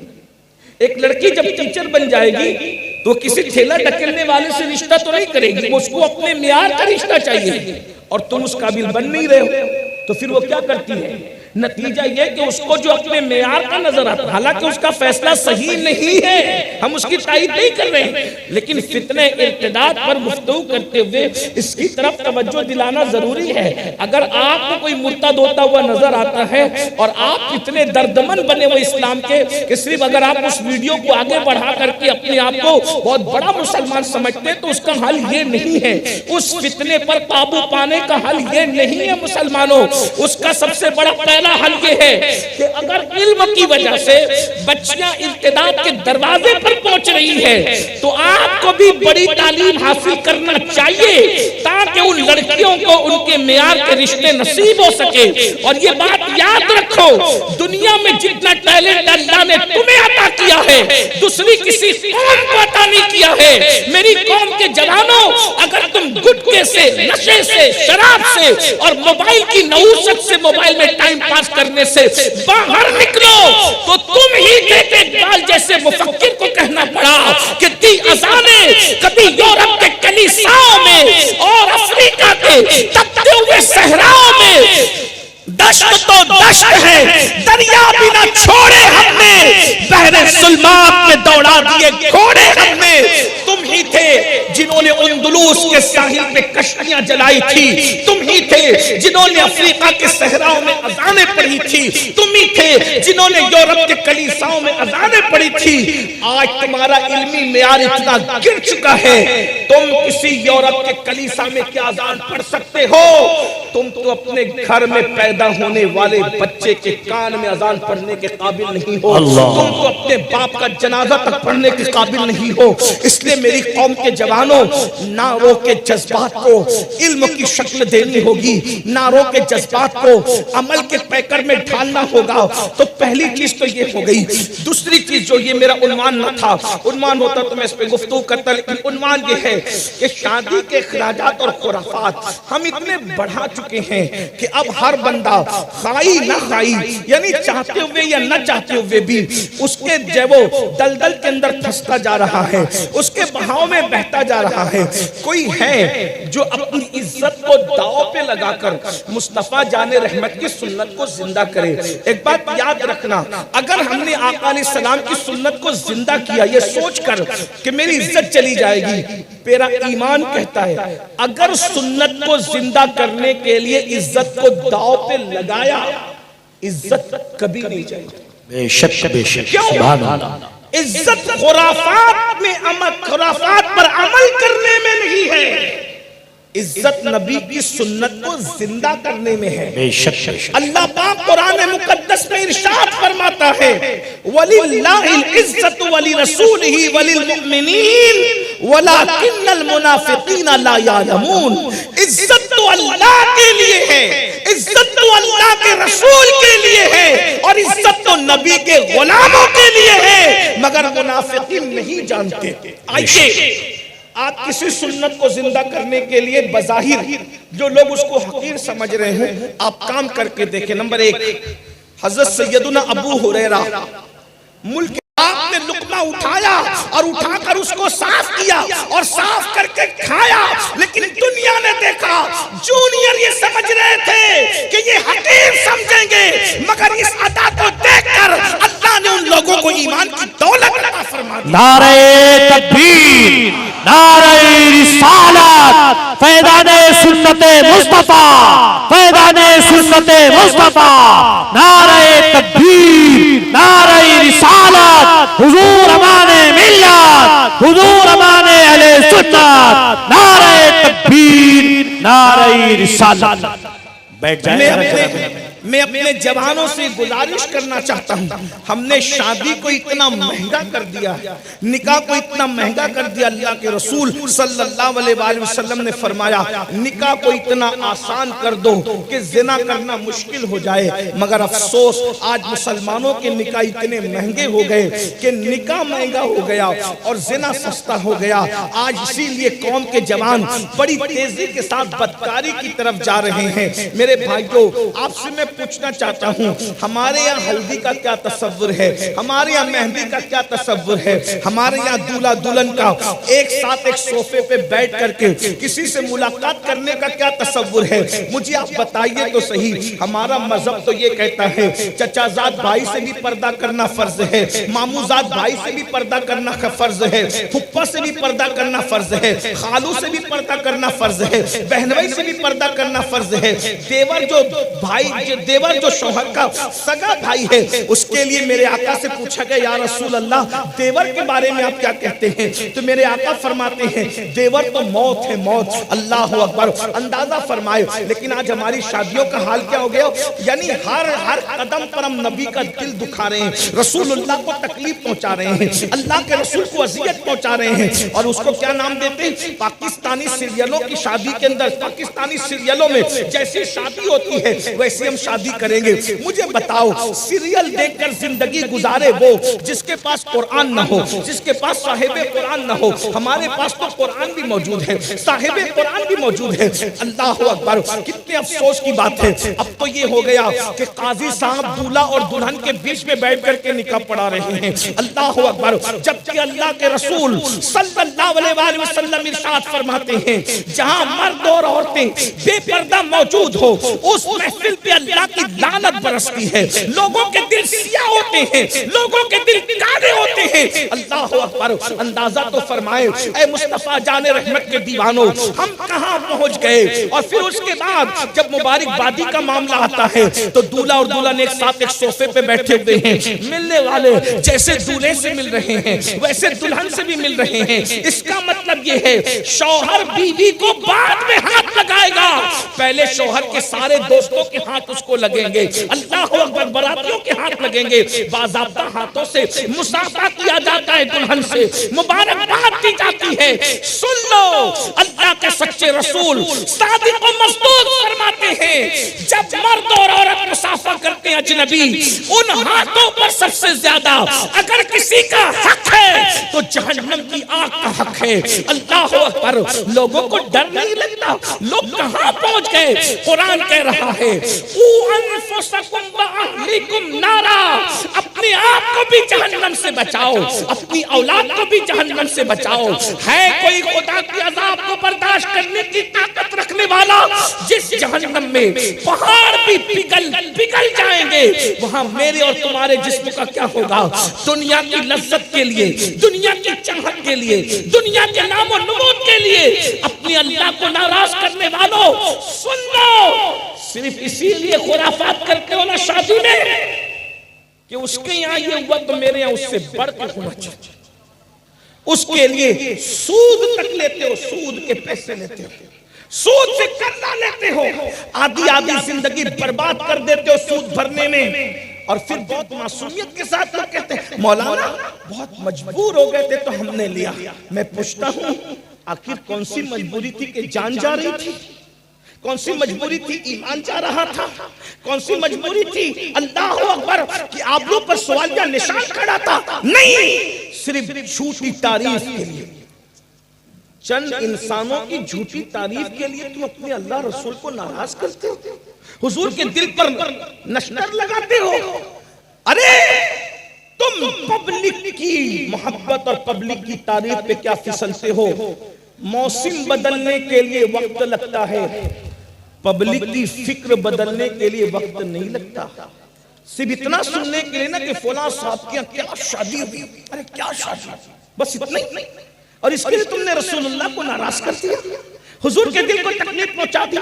Speaker 1: ایک لڑکی جب ٹیچر بن جائے گی تو کسی ٹھیلا ڈکلنے والے سے رشتہ تو نہیں کرے گی، اس کو اپنے معیار کا رشتہ چاہیے، اور تم اس قابل بن نہیں رہے ہو تو پھر وہ کیا کرتی ہے؟ نتیجہ یہ کہ اس کو جو اپنے معیار کا نظر آتا ہے، حالانکہ اس کا فیصلہ صحیح نہیں ہے، ہم اس کی تائید نہیں کر رہے ہیں، لیکن فتنہ ارتداد پر گفتگو کرتے ہوئے اس کی طرف توجہ دلانا ضروری ہے۔ اگر آپ کو کوئی مرتد ہوتا ہوا نظر آتا ہے اور آپ اتنے دردمند بنے ہوئے اسلام کے کہ صرف اگر آپ اس ویڈیو کو آگے بڑھا کر کے اپنے آپ کو بہت بڑا مسلمان سمجھتے تو اس کا حل یہ نہیں ہے، اس فتنے پر قابو پانے کا حل یہ نہیں ہے مسلمانوں، اس کا سب سے بڑا
Speaker 4: پہلا حل یہ ہے کہ اگر علم کی وجہ سے بچیاں ارتداد کے دروازے پر پہنچ رہی ہے تو آپ کو بھی بڑی تعلیم حاصل کرنا چاہیے تاکہ ان لڑکیوں کو ان کے معیار کے رشتے نصیب ہو سکے. اور یہ بات یاد رکھو، دنیا میں جتنا ٹیلنٹ اللہ نے تمہیں عطا کیا ہے دوسری کسی قوم کو عطا نہیں کیا ہے. میری قوم کے جوانوں، اگر تم گٹکے سے، نشے سے، شراب سے اور موبائل کی نحوست سے، موبائل میں ٹائم پاس کرنے سے باہر نکلو تو تم ہی کہتے اقبال جیسے مفکر کو کہنا پڑا کہ دی اذانیں کبھی یورپ کے کلیساؤں میں اور افریقہ کے تپتے ہوئے صحراؤں میں دشت تو دشت ہے، دریا بھی نہ چھوڑے ہم نے، بحر ظلمات میں دوڑا دیے گھوڑے ہم نے. تم ہی تھے جنہوں نے اندلس کے ساحل پہ کشتیاں جلائی تھی، تم ہی تھے جنہوں نے افریقہ کے صحراؤں میں اذانیں پڑھی تھی، تم ہی تھے جنہوں نے یورپ کے کلیساؤں میں اذانیں پڑھی تھی. آج تمہارا علمی معیار اتنا گر چکا ہے، تم کسی یورپ کے کلیسا میں کیا اذان پڑھ سکتے ہو؟ تم تو اپنے گھر میں پیدا ہونے والے بچے کے کان میں اذان پڑھنے کے قابل نہیں ہو. تم تو اپنے باپ کا جنازہ تک پڑھنے کے قابل نہیں ہو. اس لیے میری قوم کے جوانوں، نعروں کے جذبات کو علم کی شکل دینی ہوگی، نعروں کے جذبات کو عمل کے پیکر میں ڈھالنا ہوگا. تو پہلی چیز تو یہ ہو گئی. دوسری چیز جو یہ میرا عنوان نہ تھا، عنوان ہوتا تو میں اس پہ گفتگو کرتا، لیکن عنوان یہ ہے کہ شادی کے اخراجات اور خرافات ہم اتنے بڑھا چکے ہیں کہ اب ہر بندہ خائی نہ خائی، یعنی چاہتے ہوئے یا نہ چاہتے ہوئے بھی اس کے وہ دلدل کے اندر پھنستا جا رہا ہے، اس کے بہاؤ میں بہتا جا رہا ہے. کوئی ہے جو اپنی عزت کو داؤ پہ لگا کر مصطفیٰ جان رحمت کی سنت کو زندہ کرے. ایک بات یاد رکھنا، اگر ہم نے آقا علیہ السلام کی سنت کو زندہ کیا یہ سوچ کر کہ میری عزت چلی جائے گی، میرا ایمان کہتا ہے اگر سنت کو زندہ کرنے کے لیے عزت کو داؤ پہ لگایا، عزت کبھی نہیں جائے گی.
Speaker 5: بے شک بے شک.
Speaker 4: سبحان اللہ. عزت خرافات میں خرافات پر عمل کرنے میں نہیں ہے، عزت نبی کی سنت کو زندہ کرنے میں ہے.
Speaker 5: بے شک بے شک.
Speaker 4: اللہ پاک قرآن مقدس میں ارشاد فرماتا ہے وَلِلَّهِ الْعِزَّةُ وَلِرَسُولِهِ وَلِلْمُؤْمِنِينَ وَلَكِنَّ الْمُنَافِقِينَ لَا يَعْلَمُونَ. عزت تو اللہ کے لیے ہے، عزت تو اللہ کے رسول کے لیے ہے، اور عزت تو نبی کے غلاموں کے لیے ہے، مگر منافقین نہیں جانتے. آئیے آپ کسی سنت کو زندہ کرنے کے لیے بظاہر جو لوگ اس کو حقیر سمجھ رہے ہیں آپ کام کر کے دیکھیں. نمبر ایک، حضرت سیدنا ابو ہریرہ ملک آپ نے لقمہ اٹھایا اور اٹھا کر اس کو صاف کیا اور صاف کر کے کھایا، لیکن دنیا نے دیکھا، جونیئر یہ سمجھ رہے تھے کہ یہ حقیر سمجھیں گے، مگر اس عطا کو دیکھ کر اللہ نے ان لوگوں کو ایمان کی دولت عطا فرما دی.
Speaker 5: نعرہ تکبیر، نعرہ رسالت، فیضان سنت مصطفیٰ، فیضان سنت مصطفیٰ، نعرہ تکبیر، نعرہ رسالت، حضور امان ملت، حضور امان اہل سنت، نعرہ تکبیر، نعرہ رسالت. بیٹھ جائیں.
Speaker 4: میں اپنے جوانوں سے گزارش کرنا چاہتا ہوں، ہم نے شادی کو اتنا مہنگا کر دیا، نکاح کو اتنا مہنگا کر دیا. اللہ کے رسول صلی اللہ علیہ وآلہ وسلم نے فرمایا نکاح کو اتنا آسان کر دو کہ زنا کرنا مشکل ہو جائے. مگر افسوس آج مسلمانوں کے نکاح اتنے مہنگے ہو گئے کہ نکاح مہنگا ہو گیا اور زنا سستا ہو گیا. آج اسی لیے قوم کے جوان بڑی تیزی کے ساتھ بدکاری کی طرف جا رہے ہیں. میرے بھائیوں، آپ سے میں پوچھنا چاہتا ہوں ہمارے یہاں ہلدی کا کیا تصور ہے، ہمارے یہاں مہندی کا کیا تصور ہے، ہمارے یہاں دولہا دلہن کا ایک ساتھ ایک صوفے پہ بیٹھ کر کے کسی سے ملاقات کرنے کا کیا تصور ہے؟ مجھے آپ بتائیے تو صحیح. ہمارا مذہب تو یہ کہتا ہے چچا زاد بھائی سے بھی پردہ کرنا فرض ہے، مامو زاد بھائی سے بھی پردہ کرنا فرض ہے، پھپھا سے بھی پردہ کرنا فرض ہے، خالو سے بھی پردہ کرنا فرض ہے، بہنوئی سے بھی پردہ کرنا فرض ہے. دیور جو بھائی
Speaker 1: دیور جو شوہر کا سگا بھائی ہے اس کے لیے میرے آقا سے پوچھا گیا یا رسول اللہ دیور کے بارے میں آپ کیا کہتے ہیں؟ تو میرے آقا فرماتے ہیں دیور تو موت ہے موت. اللہ اکبر. اندازہ فرمائے لیکن آج ہماری شادیوں کا حال کیا ہو گیا؟ یعنی ہر قدم پر ہم نبی کا دل دکھا رہے ہیں, رسول اللہ کو تکلیف پہنچا رہے ہیں, اللہ کے رسول کو اذیت پہنچا رہے ہیں, اور اس کو کیا نام دیتے ہیں؟ پاکستانی سیریلوں کی شادی کے اندر, پاکستانی سیریلوں میں جیسی شادی ہوتی ہے ویسے ہم شادی کریں گے. مجھے بتاؤ سیریل دیکھ کر زندگی گزارے وہ جس کے پاس قرآن نہ ہو, جس کے پاس صاحب قرآن نہ ہو. ہمارے پاس تو قرآن بھی موجود ہے, صاحب قرآن بھی موجود ہے. اللہ اکبر. کتنے افسوس کی بات ہے اب تو یہ ہو گیا کہ قاضی صاحب دولہا اور دلہن کے بیچ میں بیٹھ کر کے نکاح پڑھا رہے ہیں. اللہ اکبر. جبکہ اللہ کے رسول صلی اللہ علیہ وسلم ارشاد فرماتے ہیں جہاں مرد اور عورتیں بے پردہ موجود ہو اس محفل پہ اللہ کی لعنت برستی ہے. لوگوں کے دل سیاہ ہوتے ہیں, لوگوں کے دل کالے ہوتے ہیں. اللہ اکبر. اندازہ تو فرمائے اے مصطفیٰ جان رحمت کے دیوانوں ہم کہاں پہنچ گئے. اور پھر اس کے بعد جب مبارک بادی کا معاملہ آتا ہے تو دولہا اور دلہن ایک ساتھ ایک صوفے پہ بیٹھے ہوئے ہیں. ملنے والے جیسے دولہے سے مل رہے ہیں ویسے دلہن سے بھی مل رہے ہیں. اس کا مطلب یہ ہے شوہر بیوی کو بعد میں ہاتھ لگائے گا, پہلے شوہر کے سارے دوستوں کے ہاتھ اس کو لگیں گے. اللہ اکبر. براتیوں کے ہاتھ لگیں گے, باضابطہ ہاتھوں سے مصافحہ کیا جاتا ہے, دلہن سے مبارکباد دی جاتی ہے. سن لو اللہ کے سچے رسول صادق و مصدوق فرماتے ہیں جب مرد اور عورت مصافحہ کرتے ہیں اجنبی ان ہاتھوں پر سب سے زیادہ اگر کسی کا حق ہے تو جہنم کی آگ کا حق ہے. اللہ اکبر. لوگوں کو ڈر نہیں لگتا, لوگ کہاں پہنچ گئے. قرآن کہہ رہا ہے انفسکم واہلیکم نارا, اپنے آپ کو بھی جہنم سے بچاؤ, اپنی اولاد کو بھی جہنم سے بچاؤ. ہے کوئی خدا کی عذاب کو برداشت کرنے کی طاقت رکھنے والا جس جہنم میں پہاڑ بھی پگھل جائیں گے وہاں میرے اور تمہارے جسم کا کیا ہوگا؟ دنیا کی لذت کے لیے, دنیا کی چاہت کے لیے, دنیا کے نام و نمود کے لیے اپنے اللہ کو ناراض کرنے والوں سن لو, صرف اسی لیے خرافات کرتے ہو نا شادی میں کہ اس کے یہاں یہ ہوا تو میرے یہاں اس سے بڑھ کے ہونا چاہیے. اس کے لیے سود تک لیتے ہو, سود کے پیسے لیتے ہو, سود سے قرضہ لیتے ہو, آدھی زندگی برباد کر دیتے ہو سود بھرنے میں. اور پھر بہت معصومیت کے ساتھ لوگ کہتے ہیں مولانا بہت مجبور ہو گئے تھے تو ہم نے لیا. میں پوچھتا ہوں آخر کون سی مجبوری تھی کہ جان جا رہی تھی؟ کون سی مجبوری تھی ایمان جا رہا تھا؟ کون سی مجبوری تھی اللہ اکبر کہ آپ لوگ پر سوالیہ نشان کھڑا تھا؟ نہیں, صرف جھوٹی تعریف کے لیے, چند انسانوں کی جھوٹی تعریف کے لیے تم اپنے اللہ رسول کو ناراض کرتے ہو, حضور کے دل پر نشتر لگاتے ہو. ارے تم پبلک کی محبت اور پبلک کی تعریف پہ کیا پھسلتے ہو؟ موسم بدلنے کے لیے وقت لگتا ہے, پبلک کی فکر بدلنے کے لیے وقت نہیں لگتا. صرف اتنا سننے کے لیے نا کہ فلاں صاحب کی کیا شادی ہوئی, ارے کیا شادی, بس اتنا ہی. اور اس کے لیے تم نے رسول اللہ کو ناراض کر دیا, حضور کے دل کو تکلیف پہنچا دی.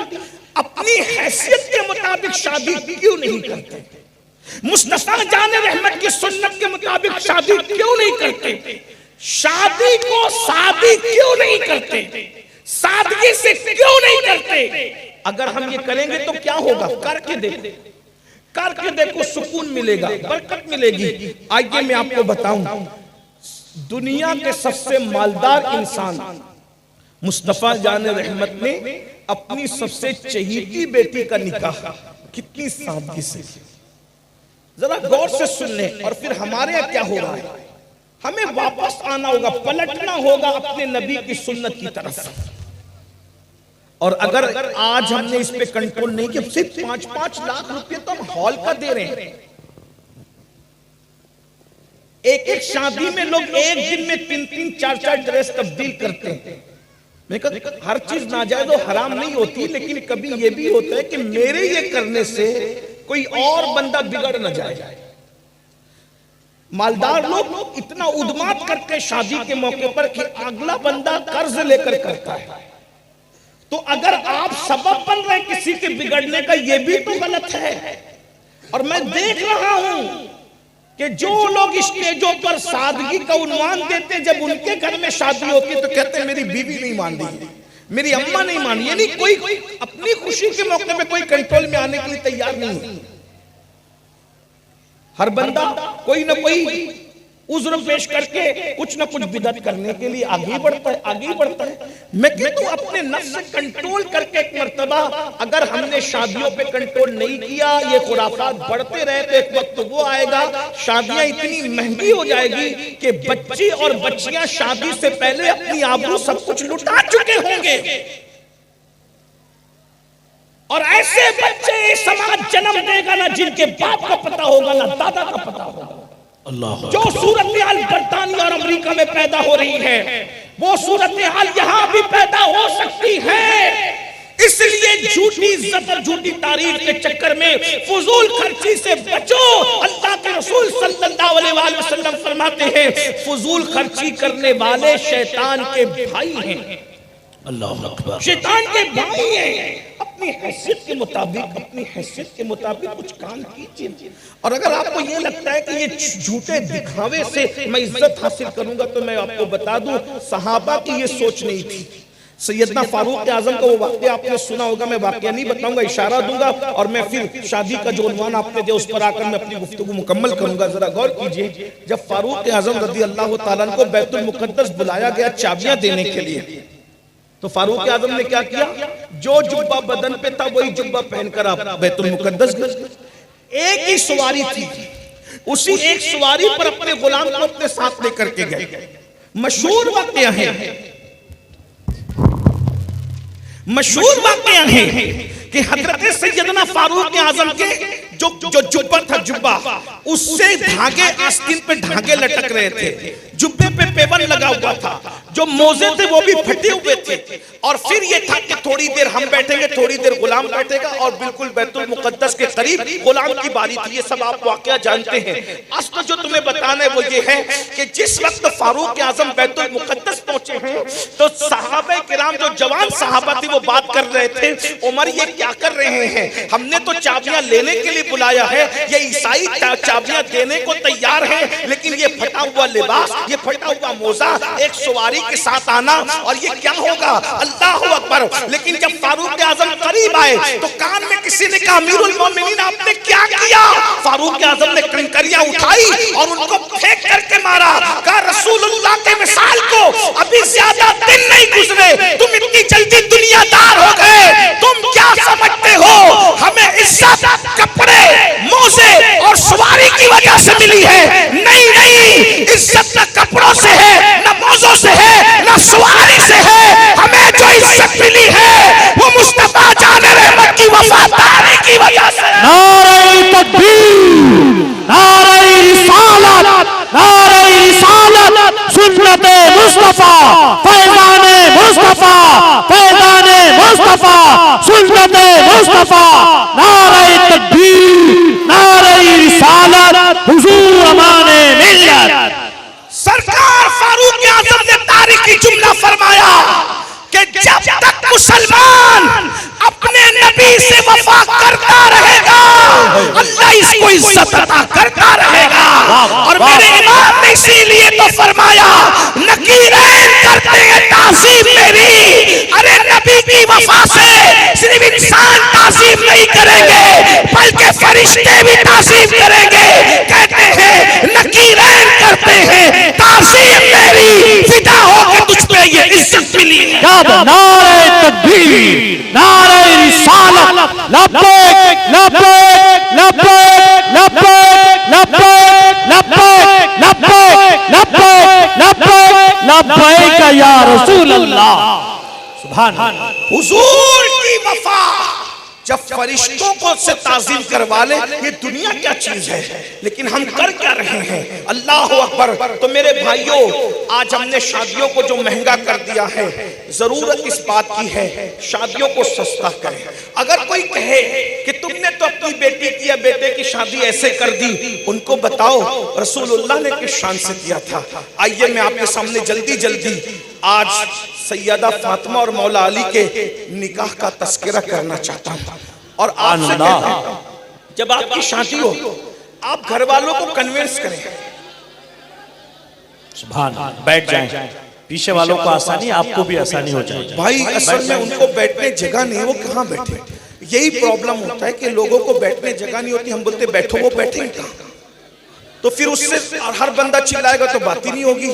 Speaker 1: اپنی حیثیت کے مطابق شادی کیوں نہیں کرتے؟ مصطفیٰ جان رحمت کی سنت کے مطابق شادی کیوں نہیں کرتے؟ شادی کو سادی کیوں نہیں کرتے؟ سادگی سے کیوں نہیں کرتے؟ اگر ہم یہ کریں گے تو کیا ہوگا؟ کر کے دیکھو سکون ملے گا, برکت ملے گی. آئیے میں آپ کو بتاؤں دنیا کے سب سے مالدار انسان مصطفیٰ جان رحمت نے اپنی سب سے چہیتی بیٹی کا نکاح کتنی سادگی سے, ذرا غور سے سن لیں. اور پھر ہمارے یہاں کیا ہو رہا ہے؟ ہمیں واپس آنا ہوگا, پلٹنا ہوگا اپنے نبی کی سنت کی طرف. اور اگر آج ہم نے اس پہ کنٹرول نہیں کیا, صرف 5-5 لاکھ روپے تو ہم ہال کا دے رہے ہیں. ایک شادی میں لوگ ایک دن میں 3-3 4-4 ڈریس تبدیل کرتے ہیں. میں کہا ہر چیز ناجائز و حرام نہیں ہوتی, لیکن کبھی یہ بھی ہوتا ہے کہ میرے یہ کرنے سے کوئی اور بندہ بگڑ نہ جائے. مالدار لوگ اتنا ادمات کرتے ہیں شادی کے موقع پر کہ اگلا بندہ قرض لے کر کرتا ہے. تو اگر آپ سبب بن رہے کسی کے بگڑنے کا, یہ بھی تو غلط ہے. اور میں دیکھ رہا ہوں کہ جو لوگ اسٹیجوں پر سادگی کا عنوان دیتے جب ان کے گھر میں شادی ہوتی تو کہتے ہیں میری بیوی نہیں مان رہی، میری اماں نہیں مان رہی، یعنی کوئی اپنی خوشی کے موقع پہ کوئی کنٹرول میں آنے کے لیے تیار نہیں ہے۔ ہر بندہ کوئی نہ کوئی عذر پیش کر کے کچھ نہ کچھ بدعت کرنے کے لیے آگے بڑھتا ہے۔ میں کہتا ہوں اپنے نفس سے کنٹرول کر کے ایک مرتبہ اگر ہم نے شادیوں پہ کنٹرول نہیں کیا، یہ خرافات بڑھتے رہے تو ایک وقت وہ آئے گا شادیاں اتنی مہنگی ہو جائے گی کہ بچی اور بچیاں شادی سے پہلے اپنی آبرو سب کچھ لٹا چکے ہوں گے، اور ایسے بچے سماج جنم دے گا نہ جن کے باپ کا پتہ ہوگا نہ دادا کا پتہ ہوگا۔ جو صورتحال برطانیہ اور امریکہ میں پیدا ہو رہی ہے وہ صورتحال یہاں بھی پیدا ہو سکتی ہے۔ اس لیے جھوٹی عزت اور جھوٹی تعریف کے چکر میں فضول خرچی سے بچو۔ اللہ کے رسول صلی اللہ علیہ وآلہ وسلم فرماتے ہیں فضول خرچی کرنے والے شیطان کے بھائی ہیں۔ اللہ اکبر، شیطان کے بھائی ہیں۔ اپنی حیثیت کے مطابق کچھ کام کیجئے۔ اور اگر آپ کو یہ لگتا ہے کہ یہ جھوٹے دکھاوے سے میں عزت حاصل کروں گا تو میں آپ کو بتا دوں صحابہ کی یہ سوچ نہیں تھی۔ سیدنا فاروق اعظم کا وہ واقعہ آپ نے سنا ہوگا، میں واقعہ نہیں بتاؤں گا، اشارہ دوں گا اور میں پھر شادی کا جو عنوان آپ نے دیا اس پر آ کر میں اپنی گفتگو مکمل کروں گا۔ ذرا غور کیجئے، جب فاروق اعظم رضی اللہ تعالیٰ عنہ کو بیت المقدس بلایا گیا چابیاں دینے کے لیے تو فاروق اعظم نے کیا کیا؟ جو جبہ بدن پہ تھا وہی جبہ پہن کر آپ بیت المقدس گئے۔ ایک ہی سواری تھی، اسی ایک سواری پر اپنے غلام کو اپنے ساتھ لے کر کے گئے۔ مشہور واقعہ ہیں کہ حضرت سیدنا فاروق اعظم کے جو جبہ تھا، جبہ اس سے دھاگے آستین پہ دھاگے لٹک رہے تھے، جبے پہ پیون لگا ہوا تھا، جو موزے تھے وہ بھی پھٹے ہوئے تھے، اور پھر یہ تھا کہ تھوڑی دیر ہم بیٹھیں گے، تھوڑی دیر غلام بیٹھے گا، اور بالکل بیت المقدس کے قریب غلام کی باری تھی۔ یہ سب آپ واقعہ جانتے ہیں۔ اصل جو تمہیں بتانا ہے وہ یہ ہے کہ جس وقت فاروق اعظم بیت المقدس پہنچے ہیں تو صحابہ کرام جو جوان صحابہ تھی وہ بات کر رہے تھے، عمر یہ کیا کر رہے ہیں؟ ہم نے تو چابیاں لینے کے لیے بلایا ہے، یہ عیسائی چابیاں دینے کو تیار ہیں، لیکن یہ پھٹا ہوا لباس، یہ پھٹا ہوا موزہ، ایک سواری کے ساتھ آنا، اور یہ کیا ہوگا؟ اللہ اکبر۔ لیکن جب فاروق اعظم قریب آئے تو کان میں کسی نے کہا امیر المومنین آپ نے کیا کیا؟ فاروق اعظم نے کنکریاں اٹھائی اور ان کو پھینک کر کے مارا، کہا رسول اللہ کے وصال کو ابھی زیادہ دن نہیں گزرے، تم اتنی جلدی دنیا دار ہو گئے، تم کیا سمجھتے ہو ہمیں عزت کپڑے موزے اور سواری کی وجہ سے ملی ہے؟ نہیں، عزت نہ کپڑوں سے ہے، نہ موزوں سے ہے، نہ سواری سے ہے، ہمیں جو عزت ملی ہے وہ مصطفیٰ جان رحمت کی وفاداری کی وجہ سے۔
Speaker 5: نعرہ تکبیر، نعرہ رسالت، نعرہ رسالت، سنت مصطفیٰ، فیضان مصطفیٰ، فیضان مصطفیٰ، سنت مصطفیٰ، نعرہ تکبیر، نعرہ رسالت، حضور امان ملت۔
Speaker 1: سرکار فاروق اعظم نے تاریخی جملہ فرمایا کہ جب تک مسلمان اپنے نبی سے وفا کرتا رہے گا اللہ اس کو عزت عطا کرتا رہے گا۔ اور میرے امام نے اسی لیے تو فرمایا نکیرین کرتے ہیں تعظیم میری، ارے نبی کی وفا سے صرف انسان تعظیم نہیں کریں گے بلکہ فرشتے بھی تعظیم کریں گے۔ کہتے ہیں نکیرین کرتے ہیں تعظیم میری، فدا ہو کے تجھ پہ یہ عزت ملی ہے۔
Speaker 5: نعرہ تکبیر، نعرہ رسالت، لبیک لبیک لبیک لبیک لبیک لبیک لبیک لبیک لبیک لبیک یا رسول اللہ۔ سبحان اللہ۔
Speaker 1: حضور کی وفا جب فرشتوں کو سے تعظیم کروا لے یہ دنیا کیا چیز ہے، لیکن ہم کر کیا رہے ہیں؟ اللہ اکبر۔ تو میرے بھائیوں آج ہم نے شادیوں کو جو مہنگا کر دیا ہے، ضرورت اس بات کی ہے شادیوں کو سستا کریں۔ اگر کوئی کہے کہ تم نے تو اپنی بیٹی کی یا بیٹے کی شادی ایسے کر دی، ان کو بتاؤ رسول اللہ نے کس شان سے کیا تھا۔ آئیے میں آپ کے سامنے جلدی جلدی آج سیدہ فاطمہ اور مولا علی کے نکاح کا تذکرہ کرنا چاہتا ہوں، اور آپ سے کہتا ہوں جب آپ کی شادی ہو آپ گھر والوں کو کنونس کریں.
Speaker 5: سبحان اللہ. بیٹھ جائیں, پیچھے والوں کو آسانی, آپ کو بھی آسانی ہو جائے.
Speaker 1: بھائی اصل میں ان کو بیٹھنے جگہ نہیں ہے, وہ کہاں بیٹھے. یہی پرابلم ہوتا ہے کہ لوگوں کو بیٹھنے جگہ نہیں ہوتی, ہم بولتے بیٹھو, وہ بیٹھیں گے کہاں. تو پھر اس سے ہر بندہ چلائے گا تو بات ہی نہیں ہوگی.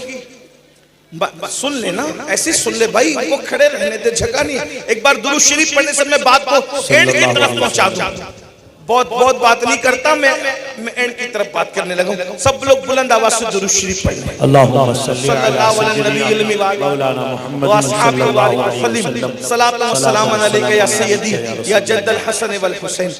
Speaker 1: سن لے نا, ایسے سن لے بھائی, ان کو کھڑے رہنے دے, جگہ نہیں. ایک بار درود شریف پڑھنے سے میں بات کو اینڈ کی طرف پہنچا دوں. بہت بات نہیں کرتا, میں اینڈ کی طرف بات کرنے لگا ہوں. سب لوگ بلند آواز سے درود شریف پڑھ لیں.
Speaker 5: اللہم صلی
Speaker 1: صلی اللہ علیہ نبی المی
Speaker 5: مولانا محمد
Speaker 1: واصحابہ وسلم. صلاۃ و سلام علیک یا سیدی یا جد الحسن والحسین.